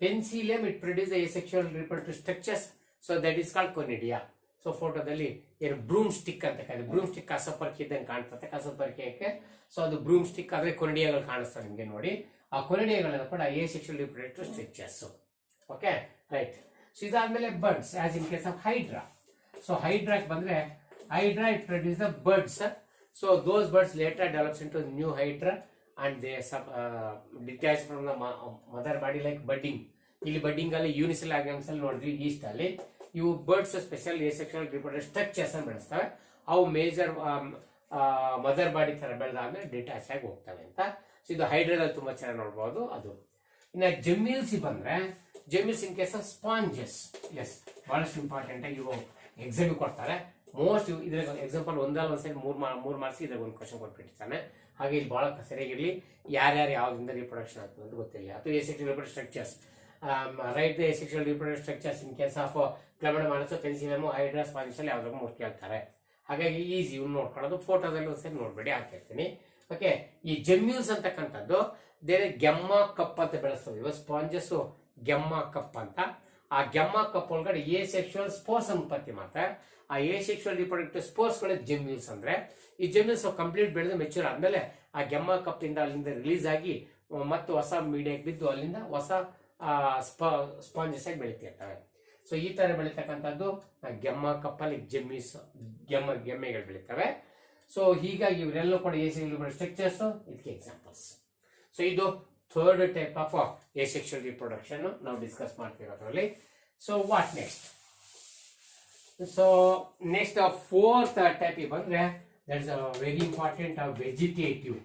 Penicillium it produce asexual reproductive structures, so that is called conidia. So ಫೋಟೋದಲ್ಲಿ ಏನು broom stick ಅಂತ ಕರೀತಾರೆ. ಬ್ರೂಮ್ ಸ್ಟಿಕ್ ಕಸಪರ್ಕಿ ಇದ್ದಂಗೆ ಕಾಣ್ತದೆ, ಕಸಪರ್ಕಿಯಕ್ಕೆ. ಸೊ ಅದು ಬ್ರೂಮ್ ಸ್ಟಿಕ್ ಆದ್ರೆ ಕೊನಿಡಿಯಾಗಳು ಕಾಣಿಸ್ತವೆ ನಿಮಗೆ ನೋಡಿ. ಆ ಕೊನಿಡಿಯಾಗಳೆಲ್ಲ ಕೂಡ asexual reproductive structures. Okay, right. So ಇದಾದ್ಮೇಲೆ buds, as in case of hydra. So ಹೈಡ್ರಾಕ್ ಬಂದ್ರೆ hydra it produce the buds. So those buds later develops into new hydra and they detach from the mother body like budding. ಇಲ್ಲಿ budding ಅಲ್ಲಿ unicell organs ಅಲ್ಲಿ ನೋಡಿದ್ವಿ yeast ಅಲ್ಲಿ. ಇವು buds special asexual reproductive structures ಅನ್ನು ಬೆಳೆಸ್ತವೆ. ಅವು major mother body ತರ ಬೆಳೆದಾದ್ಮೇಲೆ ಡಿಟ್ಯಾಚ್ ಆಗಿ ಹೋಗ್ತವೆ ಅಂತ. ಸೊ ಇದು ಹೈಡ್ರಾದಲ್ಲಿ ತುಂಬಾ ಚೆನ್ನಾಗಿ ನೋಡಬಹುದು ಅದು. ಇನ್ನು ಜೆಮ್ಯೂಲ್ಸ್ ಬಂದ್ರೆ, gemmules in case of sponges, yes, ಬಹಳಷ್ಟು ಇಂಪಾರ್ಟೆಂಟ್ ಆಗಿ ಇವು ಎಕ್ಸಾಮ್ ಕೊಡ್ತಾರೆ. ಮೋಸ್ಟ್ ಇದ್ರ ಎಕ್ಸಾಂಪಲ್ ಒಂದ್ಸರಿ ಮೂರ್ ಮಾರ್ಕ್ಸ್ ಇದ್ರಾಗ ಒಂದು ಕ್ವಶನ್ ಕೊಟ್ಬಿಟ್ಟಿರ್ತಾನೆ. ಹಾಗೆ ಇಲ್ಲಿ ಬಹಳ ಸರಿಯಾಗಿರ್ಲಿ, ಯಾರ್ಯಾರು ಯಾವ್ದಿಂದ ರಿಪ್ರೊಡಕ್ಷನ್ ಆಗ್ತದೆ ಅಂತ ಗೊತ್ತಿಲ್ಲ. ಅಥವಾ asexual reproductive structures, right the asexual reproductive structures in case of Chlamydomonas, Penicillium, hydra, sponges ಅಲ್ಲಿ ಯಾವ್ದಾಗ ಮೂರು ಕೇಳ್ತಾರೆ. ಹಾಗಾಗಿ ಈಸಿ ಇವ್ನು ನೋಡ್ಕೊಳ್ಳೋದು. ಫೋಟೋದಲ್ಲಿ ಒಂದ್ಸರಿ ನೋಡ್ಬೇಡಿ, ಹಾಕಿರ್ತೀನಿ. ಓಕೆ, ಈ ಜೆಮ್ಯೂಲ್ಸ್ ಅಂತಕ್ಕಂಥದ್ದು ಬೇರೆ ಗೆಮ್ಮ ಕಪ್ ಅಂತ ಬೆಳೆಸ್ತದೆ. ಇವಾಗ ಸ್ಪಾಂಜಸ್ ಗೆಮ್ಮ ಕಪ್ ಅಂತ, ಆ ಗೆಮ್ಮ ಕಪ್ ಒಳಗಡೆ ಎ ಸೆಕ್ಷುವಲ್ ಸ್ಪೋರ್ಸ್ ಉತ್ಪತ್ತಿ ಮಾಡ್ತಾರೆ. ಆ ಎ ಸೆಕ್ಷುವಲ್ ರಿಪ್ರೊಡಕ್ಟಿವ್ ಸ್ಪೋರ್ಸ್ ಗಳೇ ಜೆಮ್ಯೂಲ್ಸ್ ಅಂದ್ರೆ. ಈ ಜೆಮ್ಯೂಲ್ಸ್ ಕಂಪ್ಲೀಟ್ ಬೆಳೆದು ಮೆಚೂರ್ ಆದ್ಮೇಲೆ ಆ ಗೆಮ್ಮ ಕಪ್ ಇಂದ ಅಲ್ಲಿಂದ ರಿಲೀಸ್ ಆಗಿ ಮತ್ತು ಹೊಸ ಮೀಡಿಯಾಕ್ಕೆ ಬಿದ್ದು ಅಲ್ಲಿಂದ ಹೊಸ ಸ್ಪಾಂಜಸ್ ಆಗಿ ಬೆಳಿತಿರ್ತವೆ. ಸೊ ಈ ತರ ಬೆಳೀತಕ್ಕಂಥದ್ದು ಗೆಮ್ಮ ಕಪ್ಪಲ್ಲಿ ಜೆಮ್ಮಿಸ್ ಗೆಮ್ಮೆಗಳು ಬೆಳಿತವೆ. ಸೊ ಹೀಗಾಗಿ ಇವರೆಲ್ಲೂ ಕೂಡ ಎಸೆಕ್ಷುವಲ್ ಸ್ಟ್ರಕ್ಚರ್ಸ್ ಇದಕ್ಕೆ ಎಕ್ಸಾಂಪಲ್ಸ್. ಸೊ ಇದು third type of asexual reproduction ನಾವು ಡಿಸ್ಕಸ್ ಮಾಡ್ತಿರೋದ್ರಲ್ಲಿ. So what next? So next fourth type ಬಂದ್ರೆ that is very important vegetative.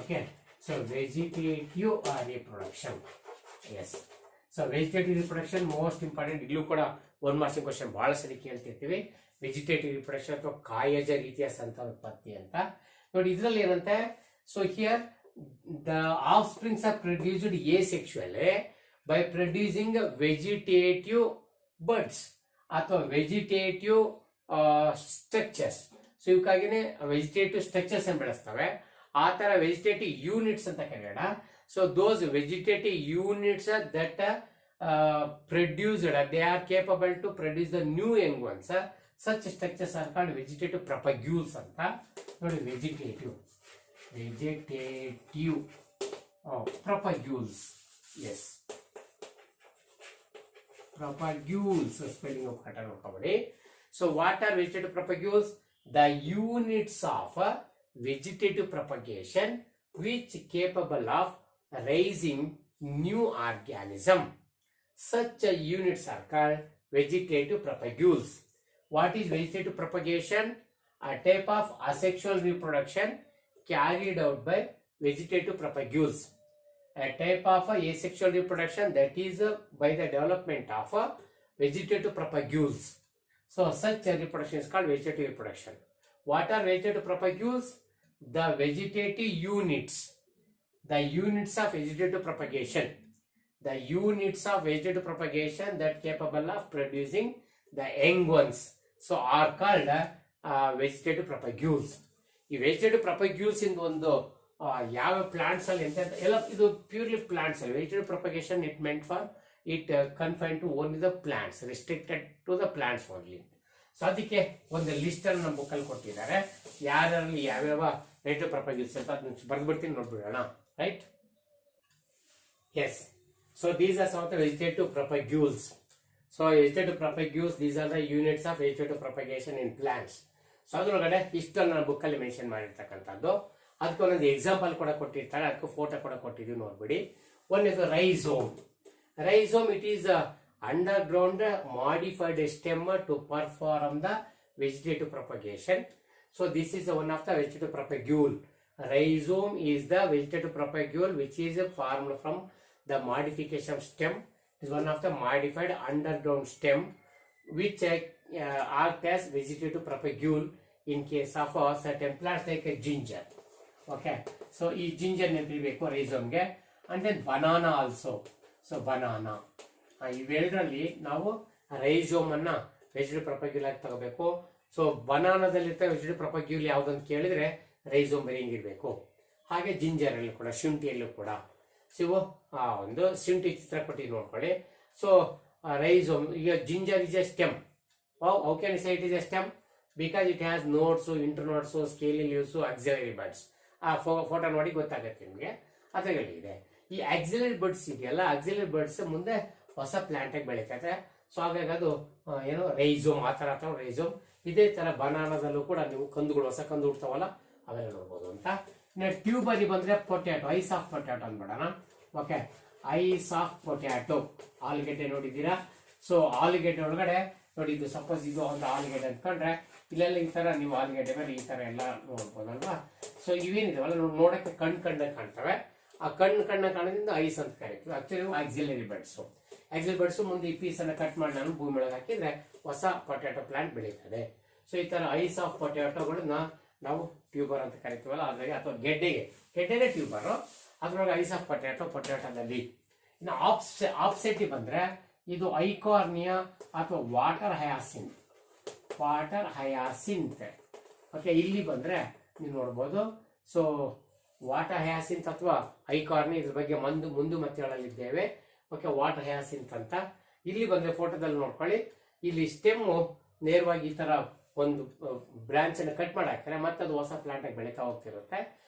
Okay, so vegetative reproduction. Yes, so vegetative reproduction most important. ಇಲ್ಲೂ ಕೂಡ 1 marks question ಬಹಳ ಸರಿ ಕೇಳ್ತಿರ್ತೀವಿ. Vegetative reproduction ಅಥವಾ ಕಾಯಜ ರೀತಿಯ ಸಂತಾನೋತ್ಪತ್ತಿ ಅಂತ ನೋಡಿ. ಇದರಲ್ಲಿ ಏನಂತೆ, so here the offsprings are produced asexually by producing vegetative buds ಅಥವಾ ವೆಜಿಟೇಟಿವ್ ಸ್ಟ್ರಕ್ಚರ್ಸ್. ಸೊ ಇವಕ್ಕಾಗಿನೇ ವೆಜಿಟೇಟಿವ್ ಸ್ಟ್ರಕ್ಚರ್ಸ್ ಅನ್ನು ಬೆಳೆಸ್ತವೆ. ಆ ತರ ವೆಜಿಟೇಟಿವ್ ಯೂನಿಟ್ಸ್ ಅಂತ ಕರೆಯೋಣ. So those vegetative units that produced, they are capable to produce the new young ones. Such structures are called vegetative propagules ಅಂತ ನೋಡಿ. Vegetative propagules. Yes, propagules spelling of pattern ನೋಡ್ಕೊಳ್ಳಿ. So what are vegetative propagules? The units of vegetative propagation which capable of raising new organism. Such units are called vegetative propagules. What is vegetative propagation? A type of asexual reproduction carried out by vegetative propagules. A type of asexual reproduction that is by the development of vegetative propagules. So such reproduction is called vegetative reproduction. What are vegetative propagules? The vegetative units. The units of vegetative propagation. The units of vegetative propagation that capable of producing the young ones. So are called vegetative propagules. ಈ vegetative propagules ಇಂದ ಒಂದು ಯಾವ plants ಅಲ್ಲಿ ಎಂತ ಎಲ್ಲ ಇದು purely plants ಅಲ್ಲಿ. Vegetative propagation it meant for it confine to only the plants, restricted to the plants only. So ಅದಕ್ಕೆ ಒಂದು ಲಿಸ್ಟ್ ಅನ್ನು ನಮ್ಮ ಬುಕ್ಕಲ್ಲಿ ಕೊಟ್ಟಿದ್ದಾರೆ. ಯಾರಲ್ಲಿ ಯಾವ್ಯಾವ ವೆಜಿಟೇಟಿವ್ ಪ್ರೊಪಗ್ಯೂಲ್ಸ್ ಅಂತ ಅದನ್ನ ಬರ್ದ್ಬಿಡ್ತೀನಿ, ನೋಡ್ಬಿಡೋಣ. Right? Yes. So these are some of the vegetative propagules. So vegetative propagules, these are the units of vegetative propagation in plants. So ಅದ್ರೊಳಗಡೆ ಇಷ್ಟನ್ನು ನಾನು ಬುಕ್ಕಲ್ಲಿ ಮೆನ್ಷನ್ ಮಾಡಿರ್ತಕ್ಕಂಥದ್ದು. ಅದಕ್ಕೆ ಒಂದೊಂದು ಎಕ್ಸಾಂಪಲ್ ಕೂಡ ಕೊಟ್ಟಿರ್ತಾರೆ, ಅದಕ್ಕೆ ಫೋಟೋ ಕೂಡ ಕೊಟ್ಟಿದ್ದೀವಿ, ನೋಡ್ಬಿಡಿ. ಒಂದೇದು rhizome. Rhizome it is underground modified stem to perform the vegetative propagation. So this is one of the vegetative propagule. Rhizome is the vegetative propagule which is formed from the modification of stem. It is one of the modified underground stem which act as vegetative propagule in case of certain plants like a ginger. Okay, so ಈ ginger ನೆನಪಿರಬೇಕು rhizome ಗೆ. And then banana also. So banana ಇವೆರಡರಲ್ಲಿ ನಾವು rhizome ಅನ್ನ vegetative ಪ್ರೊಪಗ್ಯೂಲ್ ಆಗಿ ತಗೋಬೇಕು. So ಬನಾನಾದಲ್ಲಿರ್ತ vegetative ಪ್ರೊಪಗ್ಯೂಲ್ ಯಾವ್ದಂತ ಕೇಳಿದ್ರೆ rhizome ಇರಬೇಕು. ಹಾಗೆ ginger ಅಲ್ಲಿ ಕೂಡ, ಶುಂಠಿಯಲ್ಲೂ ಕೂಡ. ಸೊ ಒಂದು ಶುಂಠಿ ಚಿತ್ರ ಕೊಟ್ಟು ನೋಡ್ಕೊಳ್ಳಿ. ಸೊ ರೈಸೋಮ್, ಈಗ ginger is a stem. How can say it is a stem? Because it has nodes, internodes, scaly leaves, axillary buds. ಆ ಫೋಟೋ ನೋಡಿ ಗೊತ್ತಾಗುತ್ತೆ ನಿಮಗೆ. ಅದರಲ್ಲಿ ಇದೆ ಈ ಆಕ್ಸಿಲರಿ ಬಡ್ಸ್ ಇದೆಯಲ್ಲ, ಆಕ್ಸಿಲರಿ ಬಡ್ಸ್ ಮುಂದೆ ಹೊಸ ಪ್ಲಾಂಟ್ ಆಗಿ ಬೆಳೀತದೆ. ಸೊ ಹಾಗಾಗಿ ಅದು ಏನು ರೈಸೋಮ್, ಆ ತರ ಅಥವಾ ರೈಸೋಮ್. ಇದೇ ತರ ಬನಾನದಲ್ಲೂ ಕೂಡ ನೀವು ಕಂದುಗಳು, ಹೊಸ ಕಂದು ಹುಡ್ತಾವಲ್ಲ, ಅವೆಲ್ಲ ನೋಡ್ಬೋದು ಅಂತ. ಟ್ಯೂಬರಿ ಬಂದ್ರೆ ಪೊಟ್ಯಾಟೊ, ಐಸ್ ಆಫ್ ಪೊಟ್ಯಾಟೊ ಅನ್ಬೇಡಣ. Okay, eyes of potato. ಆಲೂಗೆಡ್ಡೆ ನೋಡಿದ್ದೀರಾ? ಸೊ ಆಲೂಗೆಡ್ಡೆ ಒಳಗಡೆ ನೋಡಿ, ಇದು ಸಪೋಸ್ ಇದು ಒಂದು ಆಲೂಗೆಡ್ಡೆ ಅಂದ್ಕೊಂಡ್ರೆ ಇಲ್ಲೆಲ್ಲ ಈ ತರ ನೀವು ಆಲೂಗೆಡ್ಡೆ ಮೇಲೆ ಈ ತರ ಎಲ್ಲ ನೋಡ್ಬೋದಲ್ವಾ. ಸೊ ಇವೇನಿದಾವಲ್ಲ ನೋಡಕ್ಕೆ ಕಣ್ಣಾಗ ಕಾಣ್ತವೆ. ಆ ಕಣ್ಣಾಗ ಕಾಣೋದ್ರಿಂದ ಐಸ್ ಅಂತ ಕರೀತೀವಿ. Actually auxiliary buds. Auxiliary buds ಮುಂದೆ ಈ ಪೀಸ್ ಅನ್ನ ಕಟ್ ಮಾಡಿ ನಾನು ಭೂಮಿ ಒಳಗೆ ಹಾಕಿದ್ರೆ ಹೊಸ ಪೊಟ್ಯಾಟೊ ಪ್ಲಾಂಟ್ ಬೆಳೀತದೆ. ಸೊ ಈ ತರ ಐಸ್ ಆಫ್ ಪೊಟ್ಯಾಟೊಗಳನ್ನ ನಾವು ಟ್ಯೂಬರ್ ಅಂತ ಕರಿತೀವಲ್ಲ, ಅದ್ರಾಗೆ, ಅಥವಾ ಗೆಡ್ಡೆಗೆ ಟ್ಯೂಬರ್, ಅದ್ರೊಳಗೆ ಐಸ್ ಆಫ್ ಪೊಟ್ಯಾಟೊದಲ್ಲಿ. ಇನ್ನು ಆಪ್ಸೆಟಿ ಬಂದ್ರೆ ಇದು ಐಕಾರ್ನಿಯಾ ಅಥವಾ ವಾಟರ್ ಹಯಾಸಿಂತ್. ಓಕೆ, ಇಲ್ಲಿ ಬಂದ್ರೆ ನೀವು ನೋಡ್ಬೋದು. ಸೊ ವಾಟರ್ ಹಯಾಸಿಂತ್ ಅಥವಾ ಐಕಾರ್ನಿ, ಇದ್ರ ಬಗ್ಗೆ ಮುಂದು ಮತ್ತೆ ಹೇಳಲಿದ್ದೇವೆ. ಓಕೆ, ವಾಟರ್ ಹಯಾಸಿಂತ್ ಅಂತ. ಇಲ್ಲಿ ಬಂದ್ರೆ ಫೋಟೋದಲ್ಲಿ ನೋಡ್ಕೊಳ್ಳಿ, ಇಲ್ಲಿ ಸ್ಟೆಮ್ಮು ನೇರವಾಗಿ ಈ ತರ ಒಂದು ಬ್ರಾಂಚ್ ಅನ್ನು ಕಟ್ ಮಾಡಿ ಹಾಕ್ತಾರೆ, ಮತ್ತೆ ಅದು ಹೊಸ ಪ್ಲಾಂಟ್ ಆಗಿ ಬೆಳೀತಾ ಹೋಗ್ತಿರುತ್ತೆ.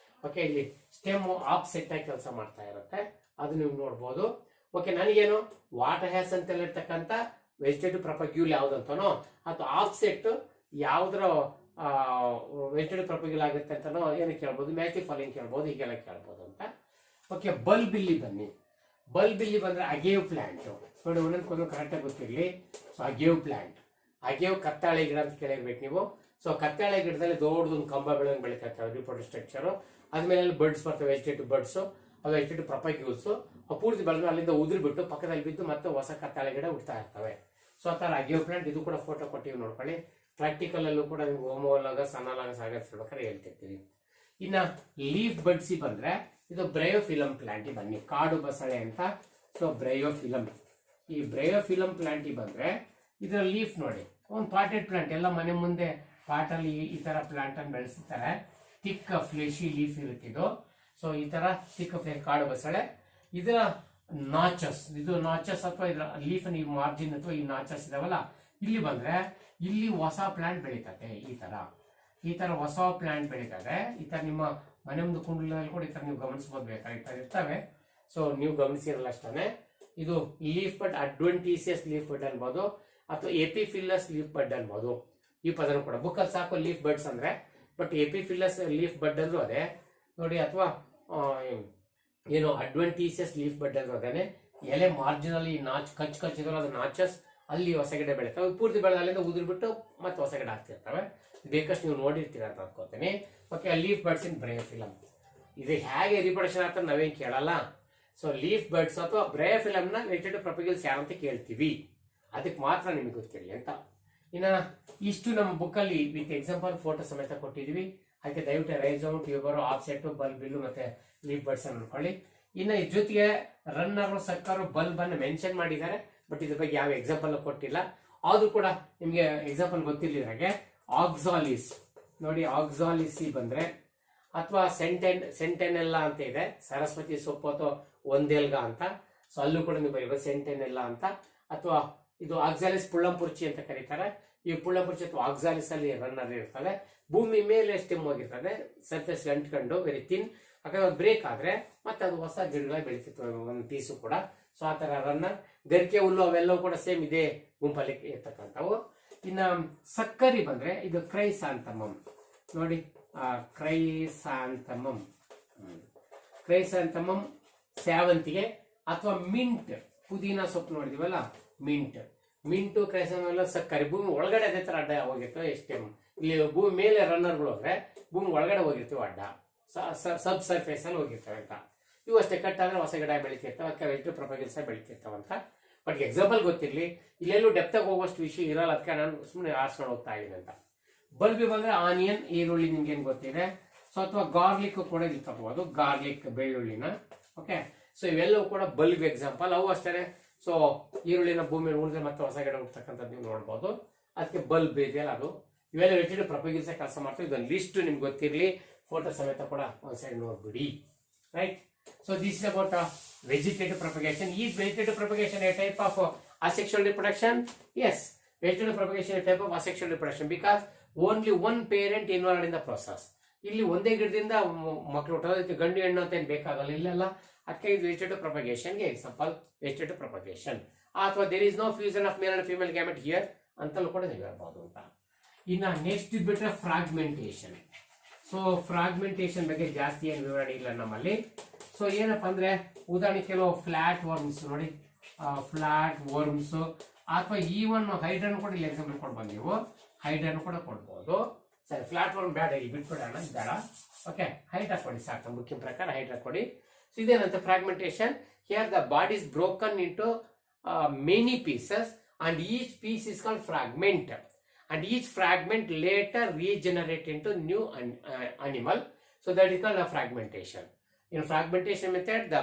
ಓಕೆ, ಇಲ್ಲಿ ಸ್ಟೆಮ್ಮು ಆಫ್ ಸೆಟ್ ಆಗಿ ಕೆಲಸ ಮಾಡ್ತಾ ಇರುತ್ತೆ, ಅದು ನೀವು ನೋಡ್ಬೋದು. ಓಕೆ, ನನಗೇನು ವಾಟರ್ ಹ್ಯಾಸ್ ಅಂತ ಹೇಳಿರ್ತಕ್ಕಂಥ ವೆಜಿಟೇಟಿವ್ ಪ್ರೊಪಗ್ಯೂಲ್ ಯಾವ್ದಂತನೋ ಅಥವಾ ಆಫ್ ಸೆಟ್ ಯಾವ್ದ್ರ ವೆಜಿಟೇಟಿವ್ ಪ್ರೊಪಗ್ಯೂಲ್ ಆಗುತ್ತೆ ಅಂತನೋ ಏನು ಕೇಳ್ಬೋದು, ಮ್ಯಾಚಿ ಫಾಲಿಂಗ್ ಕೇಳ್ಬೋದು, ಹೀಗೆಲ್ಲ ಕೇಳ್ಬೋದು ಅಂತ. ಓಕೆ, ಬಲ್ಬ್ ಇಲ್ಲಿ ಬನ್ನಿ. ಬಲ್ಬ್ ಇಲ್ಲಿ ಬಂದ್ರೆ ಅಗೇವ್ ಪ್ಲಾಂಟ್ ನೋಡಿ, ಒಂದೊಂದು ಕರೆಕ್ಟಾಗಿ ಗೊತ್ತಿರಲಿ. ಸೊ ಅಗೇವ್ ಪ್ಲಾಂಟ್, ಅಗೇವ್ ಕತ್ತಾಳೆ ಗಿಡ ಅಂತ ಕೇಳಿರ್ಬೇಕು ನೀವು. ಸೊ ಕತ್ತಾಳೆ ಗಿಡದಲ್ಲಿ ದೊಡ್ಡದೊಂದು ಕಂಬ ಬೆಳೆದಂಗೆ ಬೆಳೀತಾ ಇರ್ತವೆ ರಿಪ್ರೊಡಕ್ಟಿವ್ ಸ್ಟ್ರಕ್ಚರ್. ಅದ್ಮೇಲೆ ಬರ್ಡ್ಸ್ ಬರ್ತವೆ, ವೆಜಿಟೇಟಿವ್ ಬರ್ಡ್ಸ್, ಅದು ವೆಜಿಟೇಟಿವ್ ಪ್ರೊಪಗ್ಯೂಲ್ಸ್. ಪೂರ್ತಿ ಬೆಳೆದು ಅಲ್ಲಿಂದ ಉದುರಿ ಬಿಟ್ಟು ಪಕ್ಕದಲ್ಲಿ ಬಿದ್ದು ಮತ್ತೆ ಹೊಸ ಕತ್ತಾಳೆ ಗಿಡ ಹುಡ್ತಾ ಇರ್ತವೆ. ಸೊ ಆ ಥರ ಅಗೇವ್ ಪ್ಲಾಂಟ್, ಇದು ಕೂಡ ಫೋಟೋ ಕೊಟ್ಟಿವಿ ನೋಡ್ಕೊಳ್ಳಿ. ಪ್ರಾಕ್ಟಿಕಲ್ ಅಲ್ಲೂ ಕೂಡ ನಿಮ್ಗೆ ಹೋಮೋಲಾಗಸ್ ಅನಾಲಾಗಸ್ ಆಗಿರ್ಬೇಕಾದ್ರೆ ಹೇಳ್ತಿರ್ತೀವಿ. ಇನ್ನ ಲೀಫ್ ಬಡ್ಸಿ ಬಂದ್ರೆ ಇದು ಬ್ರಯೋಫಿಲಮ್ ಪ್ಲಾಂಟ್ ಬನ್ನಿ, ಕಾಡು ಬಸಳೆ ಅಂತ. ಸೊ ಬ್ರಯೋಫಿಲಮ್, ಈ ಬ್ರಯೋಫಿಲಮ್ ಪ್ಲಾಂಟ್ ಬಂದ್ರೆ ಇದರ ಲೀಫ್ ನೋಡಿ, ಒಂದು ಪಾಟೆಡ್ ಪ್ಲಾಂಟ್, ಎಲ್ಲ ಮನೆ ಮುಂದೆ ಪಾಟಲ್ಲಿ ಈ ತರ ಪ್ಲಾಂಟ್ ಅನ್ನು ಬೆಳೆಸ್ತಾರೆ. ಥಿಕ್ ಫ್ಲೆಶಿ ಲೀಫ್ ಇರುತ್ತಿದ್ದು. ಸೊ ಈ ತರ ಥಿಕ್ ಕಾಡು ಬಸಳೆ. ಇದರ ನಾಚಸ್, ಇದು ನಾಚಸ್ ಅಥವಾ ಇದರ ಲೀಫ್ ಈ ಮಾರ್ಜಿನ್ ಅಥವಾ ಈ ನಾಚಸ್ ಇದಾವಲ್ಲ, ಇಲ್ಲಿ ಬಂದ್ರೆ ಇಲ್ಲಿ ಹೊಸ ಪ್ಲಾಂಟ್ ಬೆಳೀತದೆ. ಈ ತರ ಹೊಸ ಪ್ಲಾಂಟ್ ಬೆಳೀತದೆ. ಈ ತರ ನಿಮ್ಮ ಮನೆ ಮುಂದೆ ಕುಂಡಲಲ್ಲಿ ಕೂಡ ಈ ತರ ನೀವು ಗಮನಿಸಬಹುದು, ಬೇಕಾಗಿ ಇರ್ತವೆ. ಸೊ ನೀವು ಗಮನಿಸಿರಲ್ಲ ಅಷ್ಟೇ. ಇದು ಲೀಫ್ ಬಡ್, ಅಡ್ವೆಂಟೀಸಿಯಸ್ ಲೀಫ್ ಬಡ್ ಅನ್ಬೋದು ಅಥವಾ ಎಪಿಫಿಲ್ಲಸ್ ಲೀಫ್ ಬಡ್ ಅನ್ಬೋದು. ಈ ಪದನು ಕೂಡ ಬುಕ್ಕಲ್ಲಿ ಸಾಕು ಲೀಫ್ ಬಡ್ಸ್ ಅಂದ್ರೆ, ಬಟ್ ಎಪಿಫಿಲ್ಲಸ್ ಲೀಫ್ ಬಡ್ ಅಂದ್ರೂ ಅದೇ ನೋಡಿ, ಅಥವಾ ಏನು ಅಡ್ವೆಂಟೀಸಿಯಸ್ ಲೀಫ್ ಬಡ್ ಅಂದ್ರೂ ಅದೇನೆ. ಎಲೆ ಮಾರ್ಜಿನಲ್ಲಿ ನಾಚ್ ಕಚ್ಚಿದ್ರು ಅದು ನಾಚಸ್, ಅಲ್ಲಿ ಹೊಸ ಗಿಡ ಬೆಳೀತವೆ. ಪೂರ್ತಿ ಬೆಳೆದ ಅಲ್ಲಿಂದ ಉದುರ್ಬಿಟ್ಟು ಮತ್ತೆ ಹೊಸ ಗಿಡ ಆಗ್ತಿರ್ತವೆ. ಬೇಕಷ್ಟು ನೀವು ನೋಡಿರ್ತೀರ ಅಂತ ಅನ್ಕೋತೀನಿ. ಓಕೆ, ಲೀಫ್ ಬರ್ಡ್ಸ್ ಇನ್ ಬ್ರಯೋಫಿಲಮ್, ಇದು ಹೇಗೆ ರಿಪ್ರೊಡಕ್ಷನ್ ಆಗ್ತದೆ ನಾವೇನ್ ಕೇಳಲ್ಲ. ಸೊ ಲೀಫ್ ಬರ್ಡ್ಸ್ ಅಥವಾ ಬ್ರಯೋಫಿಲಮ್ ನ ವೆಜಿಟೇಟಿವ್ ಪ್ರೊಪಗ್ಯೂಲ್ಸ್ ಯಾರಂತ ಕೇಳ್ತೀವಿ, ಅದಕ್ಕೆ ಮಾತ್ರ ನಿಮಗೆ ಗೊತ್ತಿರಲಿ ಅಂತ. ಇನ್ನ ಇಷ್ಟು ನಮ್ಮ ಬುಕ್ಕಲ್ಲಿ ವಿತ್ ಎಕ್ಸಾಂಪಲ್ ಫೋಟೋ ಸಮೇತ ಕೊಟ್ಟಿದೀವಿ. ಅದಕ್ಕೆ ದಯವಿಟ್ಟು rhizome, tuber, offset, bulb, bill ಮತ್ತೆ ಲೀಫ್ ಬರ್ಡ್ಸ್ ಅನ್ನು ನೋಡ್ಕೊಳ್ಳಿ. ಇನ್ನು ಇದ್ರ ಜೊತೆಗೆ ರನ್ನರ್, ಸಕ್ಕರು, ಬಲ್ಬ್ ಅನ್ನು ಮೆನ್ಷನ್ ಮಾಡಿದ್ದಾರೆ, ಬಟ್ ಇದ್ರ ಬಗ್ಗೆ ಯಾವ ಎಕ್ಸಾಂಪಲ್ ಕೊಟ್ಟಿಲ್ಲ. ಆದ್ರೂ ಕೂಡ ನಿಮ್ಗೆ ಎಕ್ಸಾಂಪಲ್ ಗೊತ್ತಿರಲಿ ಹಾಗೆ ಆಕ್ಸಾಲಿಸ್ ನೋಡಿ, ಆಕ್ಸಾಲಿಸಿ ಬಂದ್ರೆ ಅಥವಾ ಸೆಂಟೆನೆಲ್ಲಾ ಅಂತ ಇದೆ, ಸರಸ್ವತಿ ಸೊಪ್ಪು ಅಥವಾ ಒಂದೆಲ್ಗ ಅಂತ. ಸೊ ಅಲ್ಲೂ ಕೂಡ ನೀವು ಬರೀಬೋದು ಸೆಂಟೆನೆಲ್ಲಾ ಅಂತ. ಅಥವಾ ಇದು ಆಕ್ಸಾಲಿಸ್ ಪುಳ್ಳಂಪುರ್ಚಿ ಅಂತ ಕರೀತಾರೆ. ಈ ಪುಳ್ಳಂಪುರ್ಚಿ ಅಥವಾ ಆಕ್ಸಾಲಿಸ್ ಅಲ್ಲಿ ರನ್ನರ್ ಇರ್ತದೆ, ಭೂಮಿ ಮೇಲೆ ಸ್ಟೆಮ್ ಹೋಗಿರ್ತದೆ, ಸರ್ಫೇಸ್ ಅಂಟ್ಕೊಂಡು ವೆರಿ ಥಿನ್. ಯಾಕಂದ್ರೆ ಬ್ರೇಕ್ ಆದ್ರೆ ಮತ್ತೆ ಅದು ಹೊಸ ಗಿಡಗಳ ಬೆಳೀತಿತ್ತು ಒಂದು ಪೀಸು ಕೂಡ. ಸೊ ಆ ತರ ರನ್ನರ್, ಗರಿಕೆ ಹುಲ್ಲು ಅವೆಲ್ಲವೂ ಕೂಡ ಸೇಮ್ ಇದೇ ಗುಂಪಲ್ಲಿ ಇರ್ತಕ್ಕಂಥವು. ಇನ್ನ ಸಕ್ಕರಿ ಬಂದ್ರೆ ಇದು ಕ್ರೈಸಾಂಥಮಮ್ ನೋಡಿ, ಕ್ರೈಸಾಂಥಮಮ್ ಸೇವಂತಿಗೆ ಅಥವಾ ಮಿಂಟ್, ಪುದೀನಾ ಸೊಪ್ಪು ನೋಡಿದಿವಲ್ಲ ಮಿಂಟು ಕ್ರೈಸಾಂಥಮಮ್ ಸಕ್ಕರೆ. ಭೂಮಿ ಒಳಗಡೆ ಅದೇ ತರ ಅಡ್ಡ ಹೋಗಿರ್ತವೆ. ಇಲ್ಲಿ ಭೂಮಿ ಮೇಲೆ ರನ್ನರ್ಗಳು ಹೋದ್ರೆ ಭೂಮಿ ಒಳಗಡೆ ಹೋಗಿರ್ತೀವಿ, ಅಡ್ಡ ಸಬ್ ಸರ್ಫೇಸ್ ಅಲ್ಲಿ ಹೋಗಿರ್ತವೆ ಅಂತ. ಇವು ಅಷ್ಟೇ ಕಟ್ ಆದ್ರೆ ಹೊಸ ಗಿಡ ಬೆಳಿತಿರ್ತವೆ, ಅದಕ್ಕೆ ವೆಜಿಟೇಟಿವ್ ಪ್ರೊಪಗ್ಯೂಲ್ಸ್ ಬೆಳಿತಿರ್ತಾವಂತ. ಬಟ್ ಎಕ್ಸಾಂಪಲ್ ಗೊತ್ತಿರಲಿ, ಇಲ್ಲೆಲ್ಲೂ ಡೆಪ್ತಾಗಿ ಹೋಗುವಷ್ಟು ವಿಷಯ ಇರಲ್ಲ, ಅದಕ್ಕೆ ನಾನು ಸುಮ್ಮನೆ ಆರಿಸ್ಕೊಂಡು ಹೋಗ್ತಾ ಇದ್ದೀನಿ ಅಂತ. ಬಲ್ಬಿ ಬಂದ್ರೆ ಆನಿಯನ್, ಈರುಳ್ಳಿ ನಿಮ್ಗೆ ಏನ್ ಗೊತ್ತಿದೆ. ಸೊ ಅಥವಾ ಗಾರ್ಲಿಕ್ ಕೂಡ ಇಲ್ಲಿ ತಗೋಬಹುದು, ಗಾರ್ಲಿಕ್ ಬೆಳ್ಳುಳ್ಳಿನ. ಓಕೆ, ಸೊ ಇವೆಲ್ಲವೂ ಕೂಡ ಬಲ್ಬ್ ಎಕ್ಸಾಂಪಲ್. ಅವು ಅಷ್ಟೇ. ಸೊ ಈರುಳ್ಳಿನ ಭೂಮಿ ಉಳಿದ್ರೆ ಮತ್ತೆ ಹೊಸ ಗಿಡ ಹುಡ್ತಕ್ಕಂಥದ್ದು ನೀವು ನೋಡ್ಬೋದು, ಅದಕ್ಕೆ ಬಲ್ಬ್ ಇದೆಯಲ್ಲ ಅದು. ಇವೆಲ್ಲ ವೆಜಿಟೇಟಿವ್ ಪ್ರೊಪಗ್ಯೂಲ್ಸ್ ಕೆಲಸ ಮಾಡ್ತೀವಿ. ಇದೊಂದು ಲಿಸ್ಟ್ ನಿಮ್ಗೆ ಗೊತ್ತಿರಲಿ, ಫೋಟೋ ಸಮೇತ ಕೂಡ ಒಂದ್ಸರಿ ನೋಡ್ಬಿಡಿ. Right. So this is about vegetative propagation. Is vegetative propagation a type of asexual reproduction? Yes, vegetative propagation is a type of asexual reproduction because only one parent involved in the process. ಇಲ್ಲಿ ಒಂದೇ ಗಿಡದಿಂದ ಮಕ್ಕಳು ಹುಟ್ಟೋದಕ್ಕೆ ಗಂಡು ಹೆಣ್ಣು ಅಂತ ಏನು ಬೇಕಾಗಲ್ಲ, ಇಲ್ಲೆಲ್ಲ. ಅದಕ್ಕೆ ಇದು ವೆಜಿಟೇಟಿವ್ ಪ್ರೊಪಗೇಷನ್ಗೆ ಎಕ್ಸಾಂಪಲ್ ವೆಜಿಟೇಟಿವ್ ಪ್ರೊಪಗೇಷನ್. ಅಥವಾ there is no fusion of male and female gamete here ಅಂತಲೂ ಕೂಡ ನೀವು ಹೇಳ್ಬೋದು ಅಂತ. ಇನ್ನು ನೆಕ್ಸ್ಟ್ ಬಿಟ್ಟರೆ ಫ್ರಾಗ್ಮೆಂಟೇಷನ್. ಸೊ ಫ್ರಾಗ್ಮೆಂಟೇಷನ್ ಬಗ್ಗೆ ಜಾಸ್ತಿ ಏನು ವಿವರಣೆ ಇಲ್ಲ ನಮ್ಮಲ್ಲಿ. ಸೊ ಏನಪ್ಪಾ ಅಂದ್ರೆ ಉದಾಹರಣೆ ಕೆಲವು ಫ್ಲಾಟ್ ವರ್ಮ್ಸ್ ನೋಡಿ, ಫ್ಲಾಟ್ ವರ್ಮ್ಸ್ ಅಥವಾ ಈವನ್ ಹೈಡ್ರನ್ ಕೂಡ ಇಲ್ಲಿ ಎಕ್ಸಾಂಪಲ್ ಕೊಡ್ಬೋದು ನೀವು, ಹೈಡ್ರನ್ ಕೂಡ ಕೊಡ್ಬೋದು. ಸರಿ, ಫ್ಲಾಟ್ ವರ್ಮ್ ಬೇಡ, ಇಲ್ಲಿ ಬಿಟ್ಬಿಡೋಣ, ಬೇಡ. ಓಕೆ, ಹೈಟ್ ಹಾಕೊಡಿ ಸಾಕು, ಮುಖ್ಯ ಪ್ರಕಾರ ಹೈಟ್ ಹಾಕೊಡಿ. ಸೊ ಇದೇನಂತ fragmentation. Here the body is broken into many pieces and each piece is called fragment. And each fragment later regenerate into new animal. So that is called a fragmentation. In fragmentation method, the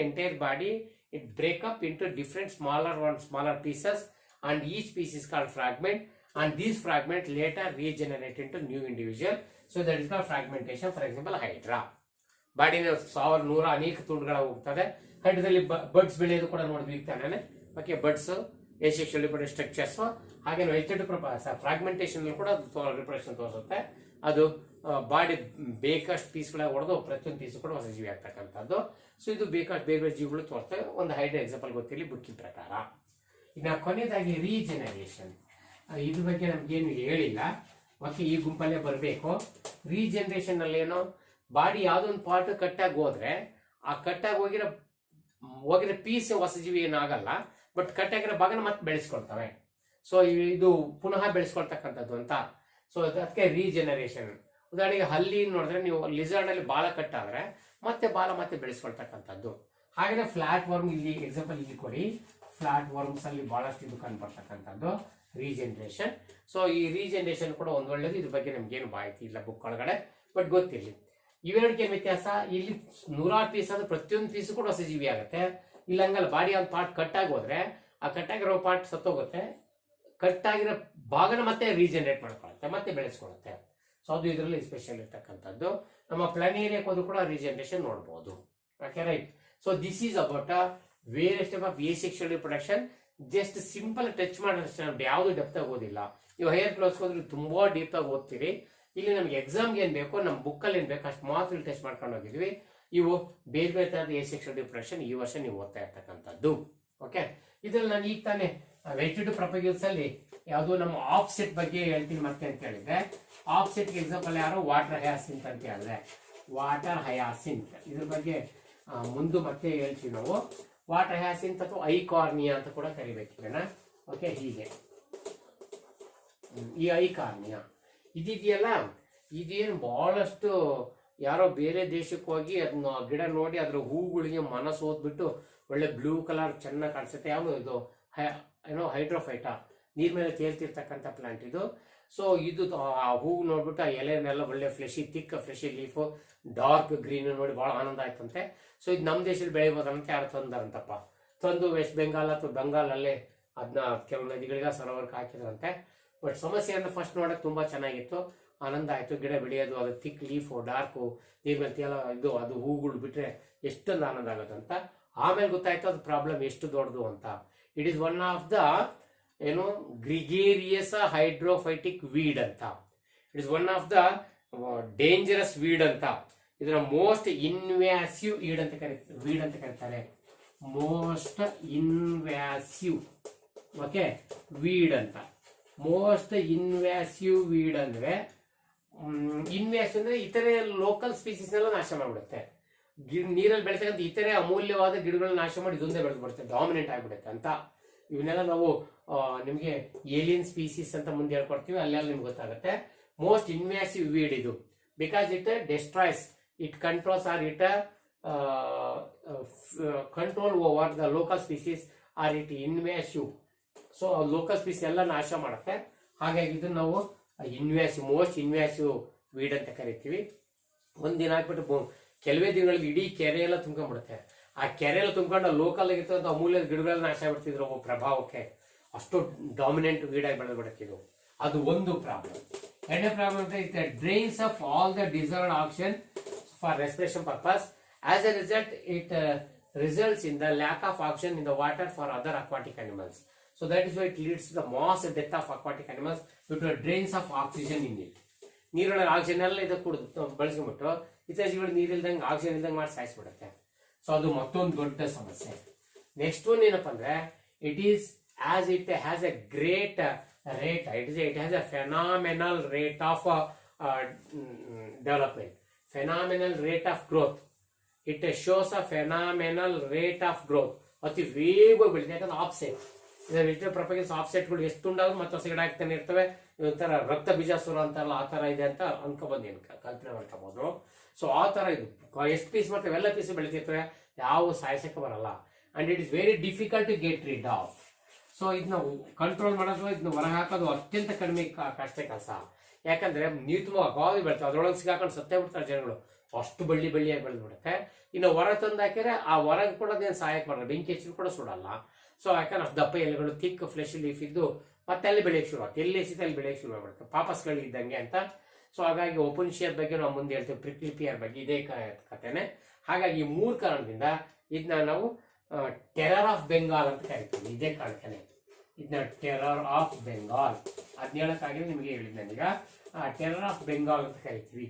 entire body, it break up into different smaller pieces, and each piece is called fragment. And these fragments later regenerate into new individual. So that is called fragmentation. For example, Hydra. ಬಾಡಿನ 100 ಅನೇಕ ತುಂಡುಗಳ ಹೋಗ್ತದೆ. ಹೈಡ್ರದಲ್ಲಿ buds ಬೆಳೆಯೋದು ಕೂಡ ನೋಡಿದ್ವಿ ತಾನೇ. Okay, buds ಎಸೆಕ್ಷುಯಲ್ reproductive structures. ಹಾಗೆ vegetative fragmentation ಕೂಡ reproduction ತೋರಿಸುತ್ತೆ. ಅದು ಬಾಡಿ ಬೇಕಷ್ಟು ಪೀಸ್ಗಳಾಗಿ ಹೊಡೆದು ಪ್ರತಿಯೊಂದು ಪೀಸ್ ಕೂಡ ಹೊಸ ಜೀವಿ ಆಗ್ತಕ್ಕಂಥದ್ದು. ಸೊ ಇದು ಬೇಕಷ್ಟು ಬೇರೆ ಬೇರೆ ಜೀವಿಗಳು ತೋರಿಸ್ತವೆ. ಒಂದು ಹೈಡ್ ಎಕ್ಸಾಂಪಲ್ ಗೊತ್ತಿರಲಿ ಬುಕ್ಕಿನ ಪ್ರಕಾರ. ಇನ್ನು ಕೊನೆಯದಾಗಿ ರೀಜೆನರೇಷನ್, ಇದ್ರ ಬಗ್ಗೆ ನಮ್ಗೇನು ಹೇಳಿಲ್ಲ, ಮತ್ತೆ ಈ ಗುಂಪಲ್ಲೇ ಬರಬೇಕು. ರೀಜೆನರೇಷನ್ ಅಲ್ಲಿ ಏನೋ ಬಾಡಿ ಯಾವುದೊಂದು ಪಾರ್ಟ್ ಕಟ್ಟಾಗಿ ಹೋದ್ರೆ ಆ ಕಟ್ಟಾಗಿ ಹೋಗಿರೋ ಪೀಸ್ ಹೊಸ ಜೀವಿ ಏನಾಗಲ್ಲ, ಬಟ್ ಕಟ್ಟಾಗಿರೋ ಭಾಗನ ಮತ್ತೆ ಬೆಳೆಸ್ಕೊಳ್ತವೆ. ಸೊ ಇದು ಪುನಃ ಬೆಳೆಸ್ಕೊಳ್ತಕ್ಕಂಥದ್ದು ಅಂತ. ಸೊ ಅದಕ್ಕೆ ರೀಜೆನರೇಷನ್. ಉದಾಹರಣೆಗೆ ಹಲ್ಲಿ ನೋಡಿದ್ರೆ ನೀವು ಲಿಸರ್ಡ್ ಅಲ್ಲಿ ಬಾಲ ಕಟ್ಟಾದ್ರೆ ಮತ್ತೆ ಬಾಲ ಮತ್ತೆ ಬೆಳೆಸ್ಕೊಳ್ತಕ್ಕಂಥದ್ದು. ಹಾಗೆ ಫ್ಲಾಟ್ ವರ್ಮ್, ಇಲ್ಲಿ ಎಕ್ಸಾಂಪಲ್ ಇಲ್ಲಿ ಕೊಡಿ, ಫ್ಲಾಟ್ ವರ್ಮ್ಸ್ ಅಲ್ಲಿ ಬಹಳಷ್ಟು ಇದು ಕಂಡು ಬರ್ತಕ್ಕಂಥದ್ದು ರೀಜೆನರೇಷನ್. ಸೊ ಈ ರೀಜೆನರೇಷನ್ ಕೂಡ ಒಂದು ಒಳ್ಳೇದು. ಇದ್ರ ಬಗ್ಗೆ ನಮ್ಗೇನು ಮಾಹಿತಿ ಇಲ್ಲ ಬುಕ್ ಒಳಗಡೆ, ಬಟ್ ಗೊತ್ತಿರಲಿ. ಇವೆರಡಕ್ಕೆ ವ್ಯತ್ಯಾಸ, ಇಲ್ಲಿ 100 ಪೀಸ್ ಆದ್ರೆ ಪ್ರತಿಯೊಂದು ಪೀಸ್ ಕೂಡ ಹೊಸ ಜೀವಿ ಆಗುತ್ತೆ. ಇಲ್ಲ ಹಂಗಲ್ಲ, ಬಾಡಿ ಒಂದು ಪಾರ್ಟ್ ಕಟ್ಟಾಗಿ ಹೋದ್ರೆ ಆ ಕಟ್ಟಾಗಿರೋ ಪಾರ್ಟ್ ಸತ್ತೋಗುತ್ತೆ, ಕಟ್ಟಾಗಿರೋ ಭಾಗನ ಮತ್ತೆ ರೀಜೆನರೇಟ್ ಮಾಡ್ಕೊಳುತ್ತೆ, ಮತ್ತೆ ಬೆಳೆಸ್ಕೊಳುತ್ತೆ. ಸೊ ಅದು ಇದರಲ್ಲಿ ಸ್ಪೆಷಲ್ ಇರ್ತಕ್ಕಂಥದ್ದು. ನಮ್ಮ ಪ್ಲಾನೇರಿಯಾಕ್ಕೆ ಹೋದ್ರು ಕೂಡ ರೀಜೆನರೇಷನ್ ನೋಡ್ಬೋದು. Okay right. So this is about various type of asexual reproduction. Just simple touch ಮಾಡೋದಷ್ಟೇ, ಯಾವುದು ಡೆಪ್ತ್ ಆಗಿ ಓದಿಲ್ಲ. ನೀವು ಹೈಯರ್ ಕ್ಲಾಸ್ ಹೋದ್ರೆ ತುಂಬಾ ಡೀಪ್ ಆಗಿ ಓದ್ತೀರಿ. ಇಲ್ಲಿ ನಮ್ಗೆ ಎಕ್ಸಾಮ್ಗೆ ಏನ್ ಬೇಕೋ, ನಮ್ಮ ಬುಕ್ಕಲ್ಲಿ ಏನ್ ಬೇಕೋ ಅಷ್ಟು ಮಾತ್ರ ಟೆಸ್ಟ್ ಮಾಡ್ಕೊಂಡು ಹೋಗಿದ್ವಿ. ಇವು ಬೇರೆ ಬೇರೆ ತರದ ಎಸೆಕ್ಷುಯಲ್ ರಿಪ್ರೊಡಕ್ಷನ್ ಈ ವರ್ಷ ನೀವು ಓದ್ತಾ ಇರ್ತಕ್ಕಂಥದ್ದು. ಓಕೆ, ಇದ್ರಲ್ಲಿ ನಾನು ಈಗ ತಾನೇ ವೆಜಿಟೇಟಿವ್ ಪ್ರೊಪಗೇಲ್ಸ್ ಅಲ್ಲಿ ಯಾವುದು ನಮ್ಮ ಆಫ್ಸೆಟ್ ಬಗ್ಗೆ ಹೇಳ್ತೀನಿ ಮತ್ತೆ ಅಂತ ಹೇಳಿದ್ರೆ, ಆಫ್ಸೆಟ್ ಎಕ್ಸಾಂಪಲ್ ಯಾರು, ವಾಟರ್ ಹಯಾಸಿಂತ್ ಅಂತ ಹೇಳಿದ್ರೆ, ವಾಟರ್ ಹಯಾಸಿಂತ್ ಇದ್ರ ಬಗ್ಗೆ ಮುಂದೆ ಮತ್ತೆ ಹೇಳ್ತೀವಿ ನಾವು. ವಾಟರ್ ಹಯಾಸಿಂತ್ ಅಥವಾ ಐಕಾರ್ನಿಯಾ ಅಂತ ಕೂಡ ಕರಿಬೇಕಿಲ್ಲ. ಓಕೆ, ಹೀಗೆ ಈ ಐಕಾರ್ನಿಯಾ ಇದೆಯಲ್ಲ, ಇದೇನು ಬಹಳಷ್ಟು ಯಾರೋ ಬೇರೆ ದೇಶಕ್ಕೆ ಹೋಗಿ ಅದನ್ನ ಗಿಡ ನೋಡಿ ಅದ್ರ ಹೂಗಳಿಗೆ ಮನಸ್ಸು ಓದ್ಬಿಟ್ಟು ಒಳ್ಳೆ ಬ್ಲೂ ಕಲರ್ ಚೆನ್ನಾಗಿ ಕಾಣಿಸುತ್ತೆ. ಯಾವುದು ಇದು, ಏನೋ ಹೈಡ್ರೋಫೈಟಾ, ನೀರ್ ಮೇಲೆ ತೇಲ್ತಿರ್ತಕ್ಕಂಥ ಪ್ಲಾಂಟ್ ಇದು. ಸೊ ಇದು ಆ ಹೂವು ನೋಡ್ಬಿಟ್ಟು ಆ ಎಲೆನೆಲ್ಲ ಒಳ್ಳೆ ಫ್ಲೆಶಿ ತಿಕ್ ಫ್ಲೆಶಿ ಲೀಫು ಡಾರ್ಕ್ ಗ್ರೀನ್ ನೋಡಿ ಬಹಳ ಆನಂದ ಆಯ್ತಂತೆ. ಸೊ ಇದು ನಮ್ಮ ದೇಶದಲ್ಲಿ ಬೆಳಿಬೋದಂತ ಯಾರು ತಂದಾರಂತಪ್ಪ, ತಂದು ವೆಸ್ಟ್ ಬೆಂಗಾಲ್ ಅಥವಾ ಬೆಂಗಾಲಲ್ಲೇ ಅದನ್ನ ಕೆಲವು ನದಿಗಳಿಗೆ ಸರೋವರಕ್ಕೆ ಹಾಕಿದ್ರಂತೆ. ಬಟ್ ಸಮಸ್ಯೆ ಅಂದ್ರೆ ಫಸ್ಟ್ ನೋಡಕ್ ತುಂಬಾ ಚೆನ್ನಾಗಿತ್ತು, ಆನಂದ ಆಯ್ತು, ಗಿಡ ಬೆಳೆಯೋದು, ಅದು ತಿಕ್ ಲೀಫು ಡಾರ್ಕು ನೀರ್ ಮೇಲೆ ತೇಲ ಇದು, ಅದು ಹೂಗಳು ಬಿಟ್ರೆ ಎಷ್ಟೊಂದು ಆನಂದ ಆಗುತ್ತಂತ. ಆಮೇಲೆ ಗೊತ್ತಾಯ್ತು ಅದು ಪ್ರಾಬ್ಲಮ್ ಎಷ್ಟು ದೊಡ್ಡದು ಅಂತ. It is one of the ಏನು ಗ್ರಿಗೇರಿಯಸ್ ಹೈಡ್ರೋಫೈಟಿಕ್ ವೀಡ್ ಅಂತ. It is one of the dangerous weed ಅಂತ. ಇದನ್ನ ಮೋಸ್ಟ್ ಇನ್ವ್ಯಾಸಿವ್ ವೀಡ್ ಅಂತ ಕರೀತಾರೆ. ಮೋಸ್ಟ್ ಇನ್ವ್ಯಾಸಿವ್, ಓಕೆ, ವೀಡ್ ಅಂತ. ಮೋಸ್ಟ್ ಇನ್ವ್ಯಾಸಿವ್ ವೀಡ್ ಅಂದ್ರೆ, ಇನ್ವ್ಯಾಸಿವ್ ಅಂದ್ರೆ ಇತರೆ ಲೋಕಲ್ ಸ್ಪೀಸೀಸ್ ನೆಲ್ಲ ನಾಶ ಮಾಡ್ಬಿಡುತ್ತೆ. ನೀರಲ್ಲಿ ಬೆಳೆತಕ್ಕಂಥ ಇತರೆ ಅಮೂಲ್ಯವಾದ ಗಿಡಗಳನ್ನ ನಾಶ ಮಾಡಿ ಇದೊಂದೇ ಬೆಳೆದು ಬಿಡುತ್ತೆ, ಡಾಮಿನೆಂಟ್ ಆಗಿಬಿಡುತ್ತೆ ಅಂತ. ಇವನ್ನೆಲ್ಲ ನಾವು ನಿಮಗೆ ಏಲಿಯನ್ ಸ್ಪೀಸೀಸ್ ಅಂತ ಮುಂದೆ ಹೇಳ್ಕೊಡ್ತೀವಿ, ಅಲ್ಲೆಲ್ಲ ನಿಮ್ಗೆ ಗೊತ್ತಾಗುತ್ತೆ. ಮೋಸ್ಟ್ ಇನ್ವ್ಯಾಸಿವ್ ವೀಡ್ ಇದು, because it destroys, it controls or it control over the local species or it invasive. So local species ಎಲ್ಲ ನಾಶ ಮಾಡುತ್ತೆ. ಹಾಗಾಗಿ ಇದನ್ನ ನಾವು ಇನ್ವ್ಯಾಸಿವ್, ಮೋಸ್ಟ್ ಇನ್ವ್ಯಾಸಿವ್ ವೀಡ್ ಅಂತ ಕರಿತೀವಿ. ಒಂದಿನ ಹಾಕ್ಬಿಟ್ಟು ಕೆಲವೇ ದಿನಗಳಲ್ಲಿ ಇಡೀ ಕೆರೆ ಎಲ್ಲ ತುಂಬ್ಕೊಂಡ್ಬಿಡುತ್ತೆ. ಆ ಕೆರೆ ಎಲ್ಲ ತುಂಬ್ಕೊಂಡು ಲೋಕಲ್ ಆಗಿರ್ತಕ್ಕಂಥ ಅಮೂಲ್ಯದ ಗಿಡಗಳೆಲ್ಲ ನಾಶ ಆಗ್ಬಿಡ್ತಿದ್ರು ಪ್ರಭಾವಕ್ಕೆ. ಅಷ್ಟು ಡಾಮಿನೆಂಟ್ ವೀಡಾಗಿ ಬೆಳೆದು ಬಿಡುತ್ತಿದ್ದು, ಅದು ಒಂದು ಪ್ರಾಬ್ಲಮ್. ಎರಡನೇ ಪ್ರಾಬ್ಲಮ್ ಅಂದ್ರೆ it drains of all the deserved oxygen for respiration purpose. As A result it results in the lack of oxygen in the water for other aquatic animals. So that is why it leads to the mass death of aquatic animals due to drains of oxygen in it. ನೀರೊಳಗೆ oxygen ಎಲ್ಲ ಇದು ಕುಡಿದು ಬಳಸ್ಕೊಂಡ್ಬಿಟ್ಟು ಇತ್ತೀಚೆಗೆ ನೀರಿಲ್ದಂಗೆ oxygen ಇಲ್ದಂಗೆ ಮಾಡಿ ಸಾಯಿಸ್ಬಿಡುತ್ತೆ. So ಅದು ಮತ್ತೊಂದು ದೊಡ್ಡ ಸಮಸ್ಯೆ. ನೆಕ್ಸ್ಟ್ ಒನ್ ಏನಪ್ಪ ಅಂದ್ರೆ, it is as it has A great rate, it has A phenomenal rate of development, phenomenal rate of growth. It shows a phenomenal rate of growth. ಅತಿ ವೇಗವಾಗಿ ಬೆಳೀತದೆ. ಯಾಕಂದ್ರೆ ಆಫ್ಸೆಟ್ ವೆಜಿಟೇಬಲ್ ಪ್ರೊಪಗೇಲ್ಸ್ ಆಫ್ಸೆಟ್ಗಳು ಎಷ್ಟು ಉಂಟಾದ್ರು ಮತ್ತೆ ಹೊಸ ಗಿಡ ಆಗ್ತಾನೆ ಇರ್ತವೆ. ಒಂಥರ ರಕ್ತ ಬೀಜಾಸುರ ಅಂತಾರಲ್ಲ, ಆ ತರ ಇದೆ ಅಂತ ಅನ್ಕೊಬಂದೇನು, ಕಲ್ಪನೆ ಮಾಡ್ಕೋಬಹುದು. ಸೊ ಆ ತರ ಇದು ಎಷ್ಟು ಪೀಸ್ ಮಾಡ್ತೇವೆ ಎಲ್ಲ ಪೀಸ್ ಬೆಳಿತಿರ್ತವೆ, ಯಾವ ಸಾಯಿಸಕ್ಕೆ ಬರಲ್ಲ. And it is very difficult to get rid of. So ಇದನ್ನ ಕಂಟ್ರೋಲ್ ಮಾಡೋದು, ಇದನ್ನ ಹೊರಗೆ ಹಾಕೋದು ಅತ್ಯಂತ ಕಡಿಮೆ ಕಷ್ಟ ಕೆಲಸ. ಯಾಕಂದ್ರೆ ನೀರು ತುಂಬಾ ಅಗಾಧ ಬೆಳ್ತಾವೆ, ಅದ್ರೊಳಗೆ ಸಿಗಾಕೊಂಡು ಸತ್ತೇ ಬಿಡ್ತಾರೆ ಜನಗಳು, ಅಷ್ಟು ಬಳ್ಳಿಯಾಗಿ ಬೆಳೆದು ಬಿಡುತ್ತೆ. ಇನ್ನು ಹೊರ ತಂದು ಹಾಕಿದ್ರೆ ಆ ಹೊರಗೆ ಕೂಡ ಅದೇನು ಸಹಾಯಕ್ಕೆ ಬರಲ್ಲ, ಬೆಂಕಿ ಹಚ್ಚಿದ್ರು ಕೂಡ ಸುಡಲ್ಲ. ಸೊ ಯಾಕಂದ್ರೆ ಅಷ್ಟು ದಪ್ಪ ಎಲೆಗಳು ತಿಕ್ ಫ್ಲೆಶ್ ಲೀಫ್ ಇದ್ದು ಮತ್ತೆ ಅಲ್ಲಿ ಬೆಳೆಯಕ್ಕೆ ಶುರು ಆಗುತ್ತೆ, ಎಲ್ಲಿ ಎಸಿತ ಅಲ್ಲಿ ಬೆಳೆಯಕ್ಕೆ ಶುರು ಮಾಡ್ಬಿಡುತ್ತೆ, ಪಾಪಸ್ಗಳು ಇದ್ದಂಗೆ ಅಂತ. ಸೊ ಹಾಗಾಗಿ ಓಪನ್ಶಿಯರ್ ಬಗ್ಗೆ ನಾವು ಮುಂದೆ ಹೇಳ್ತೀವಿ, ಪ್ರಿಕ್ಲಿಪಿಯರ್ ಬಗ್ಗೆ ಇದೇ ಕಥೆನೆ. ಹಾಗಾಗಿ ಈ 3 ಕಾರಣದಿಂದ ಇದನ್ನ ನಾವು ಟೆರರ್ ಆಫ್ ಬೆಂಗಾಲ್ ಅಂತ ಕರಿತೀವಿ, ಇದೇ ಕಾರಣಕ್ಕೆ. ಇದನ್ನ ಟೆರರ್ ಆಫ್ ಬೆಂಗಾಲ್ ಅದ್ನ ಹೇಳಕ್ಕಾಗಿ ನಿಮಗೆ ಹೇಳಿದ್ ನಾನೀಗ ಟೆರರ್ ಆಫ್ ಬೆಂಗಾಲ್ ಅಂತ ಕರಿತೀವಿ.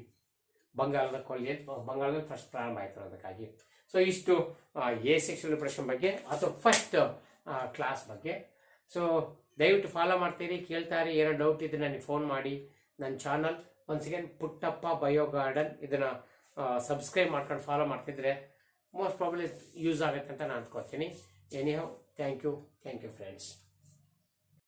ಬಂಗಾಳದಲ್ಲಿ ಫಸ್ಟ್ ಪ್ರಾರಂಭ ಆಯ್ತು ಅದಕ್ಕಾಗಿ. ಸೊ ಇಷ್ಟು ಎ ಸೆಕ್ಷನ್ ಪ್ರಶ್ನೆ ಬಗ್ಗೆ ಅಥವಾ ಫಸ್ಟ್ ಕ್ಲಾಸ್ ಬಗ್ಗೆ. ಸೊ ದಯವಿಟ್ಟು ಫಾಲೋ ಮಾಡ್ತೀರಿ, ಕೇಳ್ತಾರೆ. ಏನೋ ಡೌಟ್ ಇದ್ರೆ ನನಗೆ ಫೋನ್ ಮಾಡಿ. ನನ್ನ channel once again Puttappa bio garden, ಇದನ್ನ ಸಬ್ಸ್ಕ್ರೈಬ್ ಮಾಡ್ಕೊಂಡು ಫಾಲೋ ಮಾಡ್ತಿದ್ರೆ ಮೋಸ್ಟ್ ಪ್ರಾಬಬ್ಲಿ ಯೂಸ್ ಆಗುತ್ತೆ ಅಂತ ನಾನು ಅಂದ್ಕೋತೀನಿ. Anyhow, thank you friends.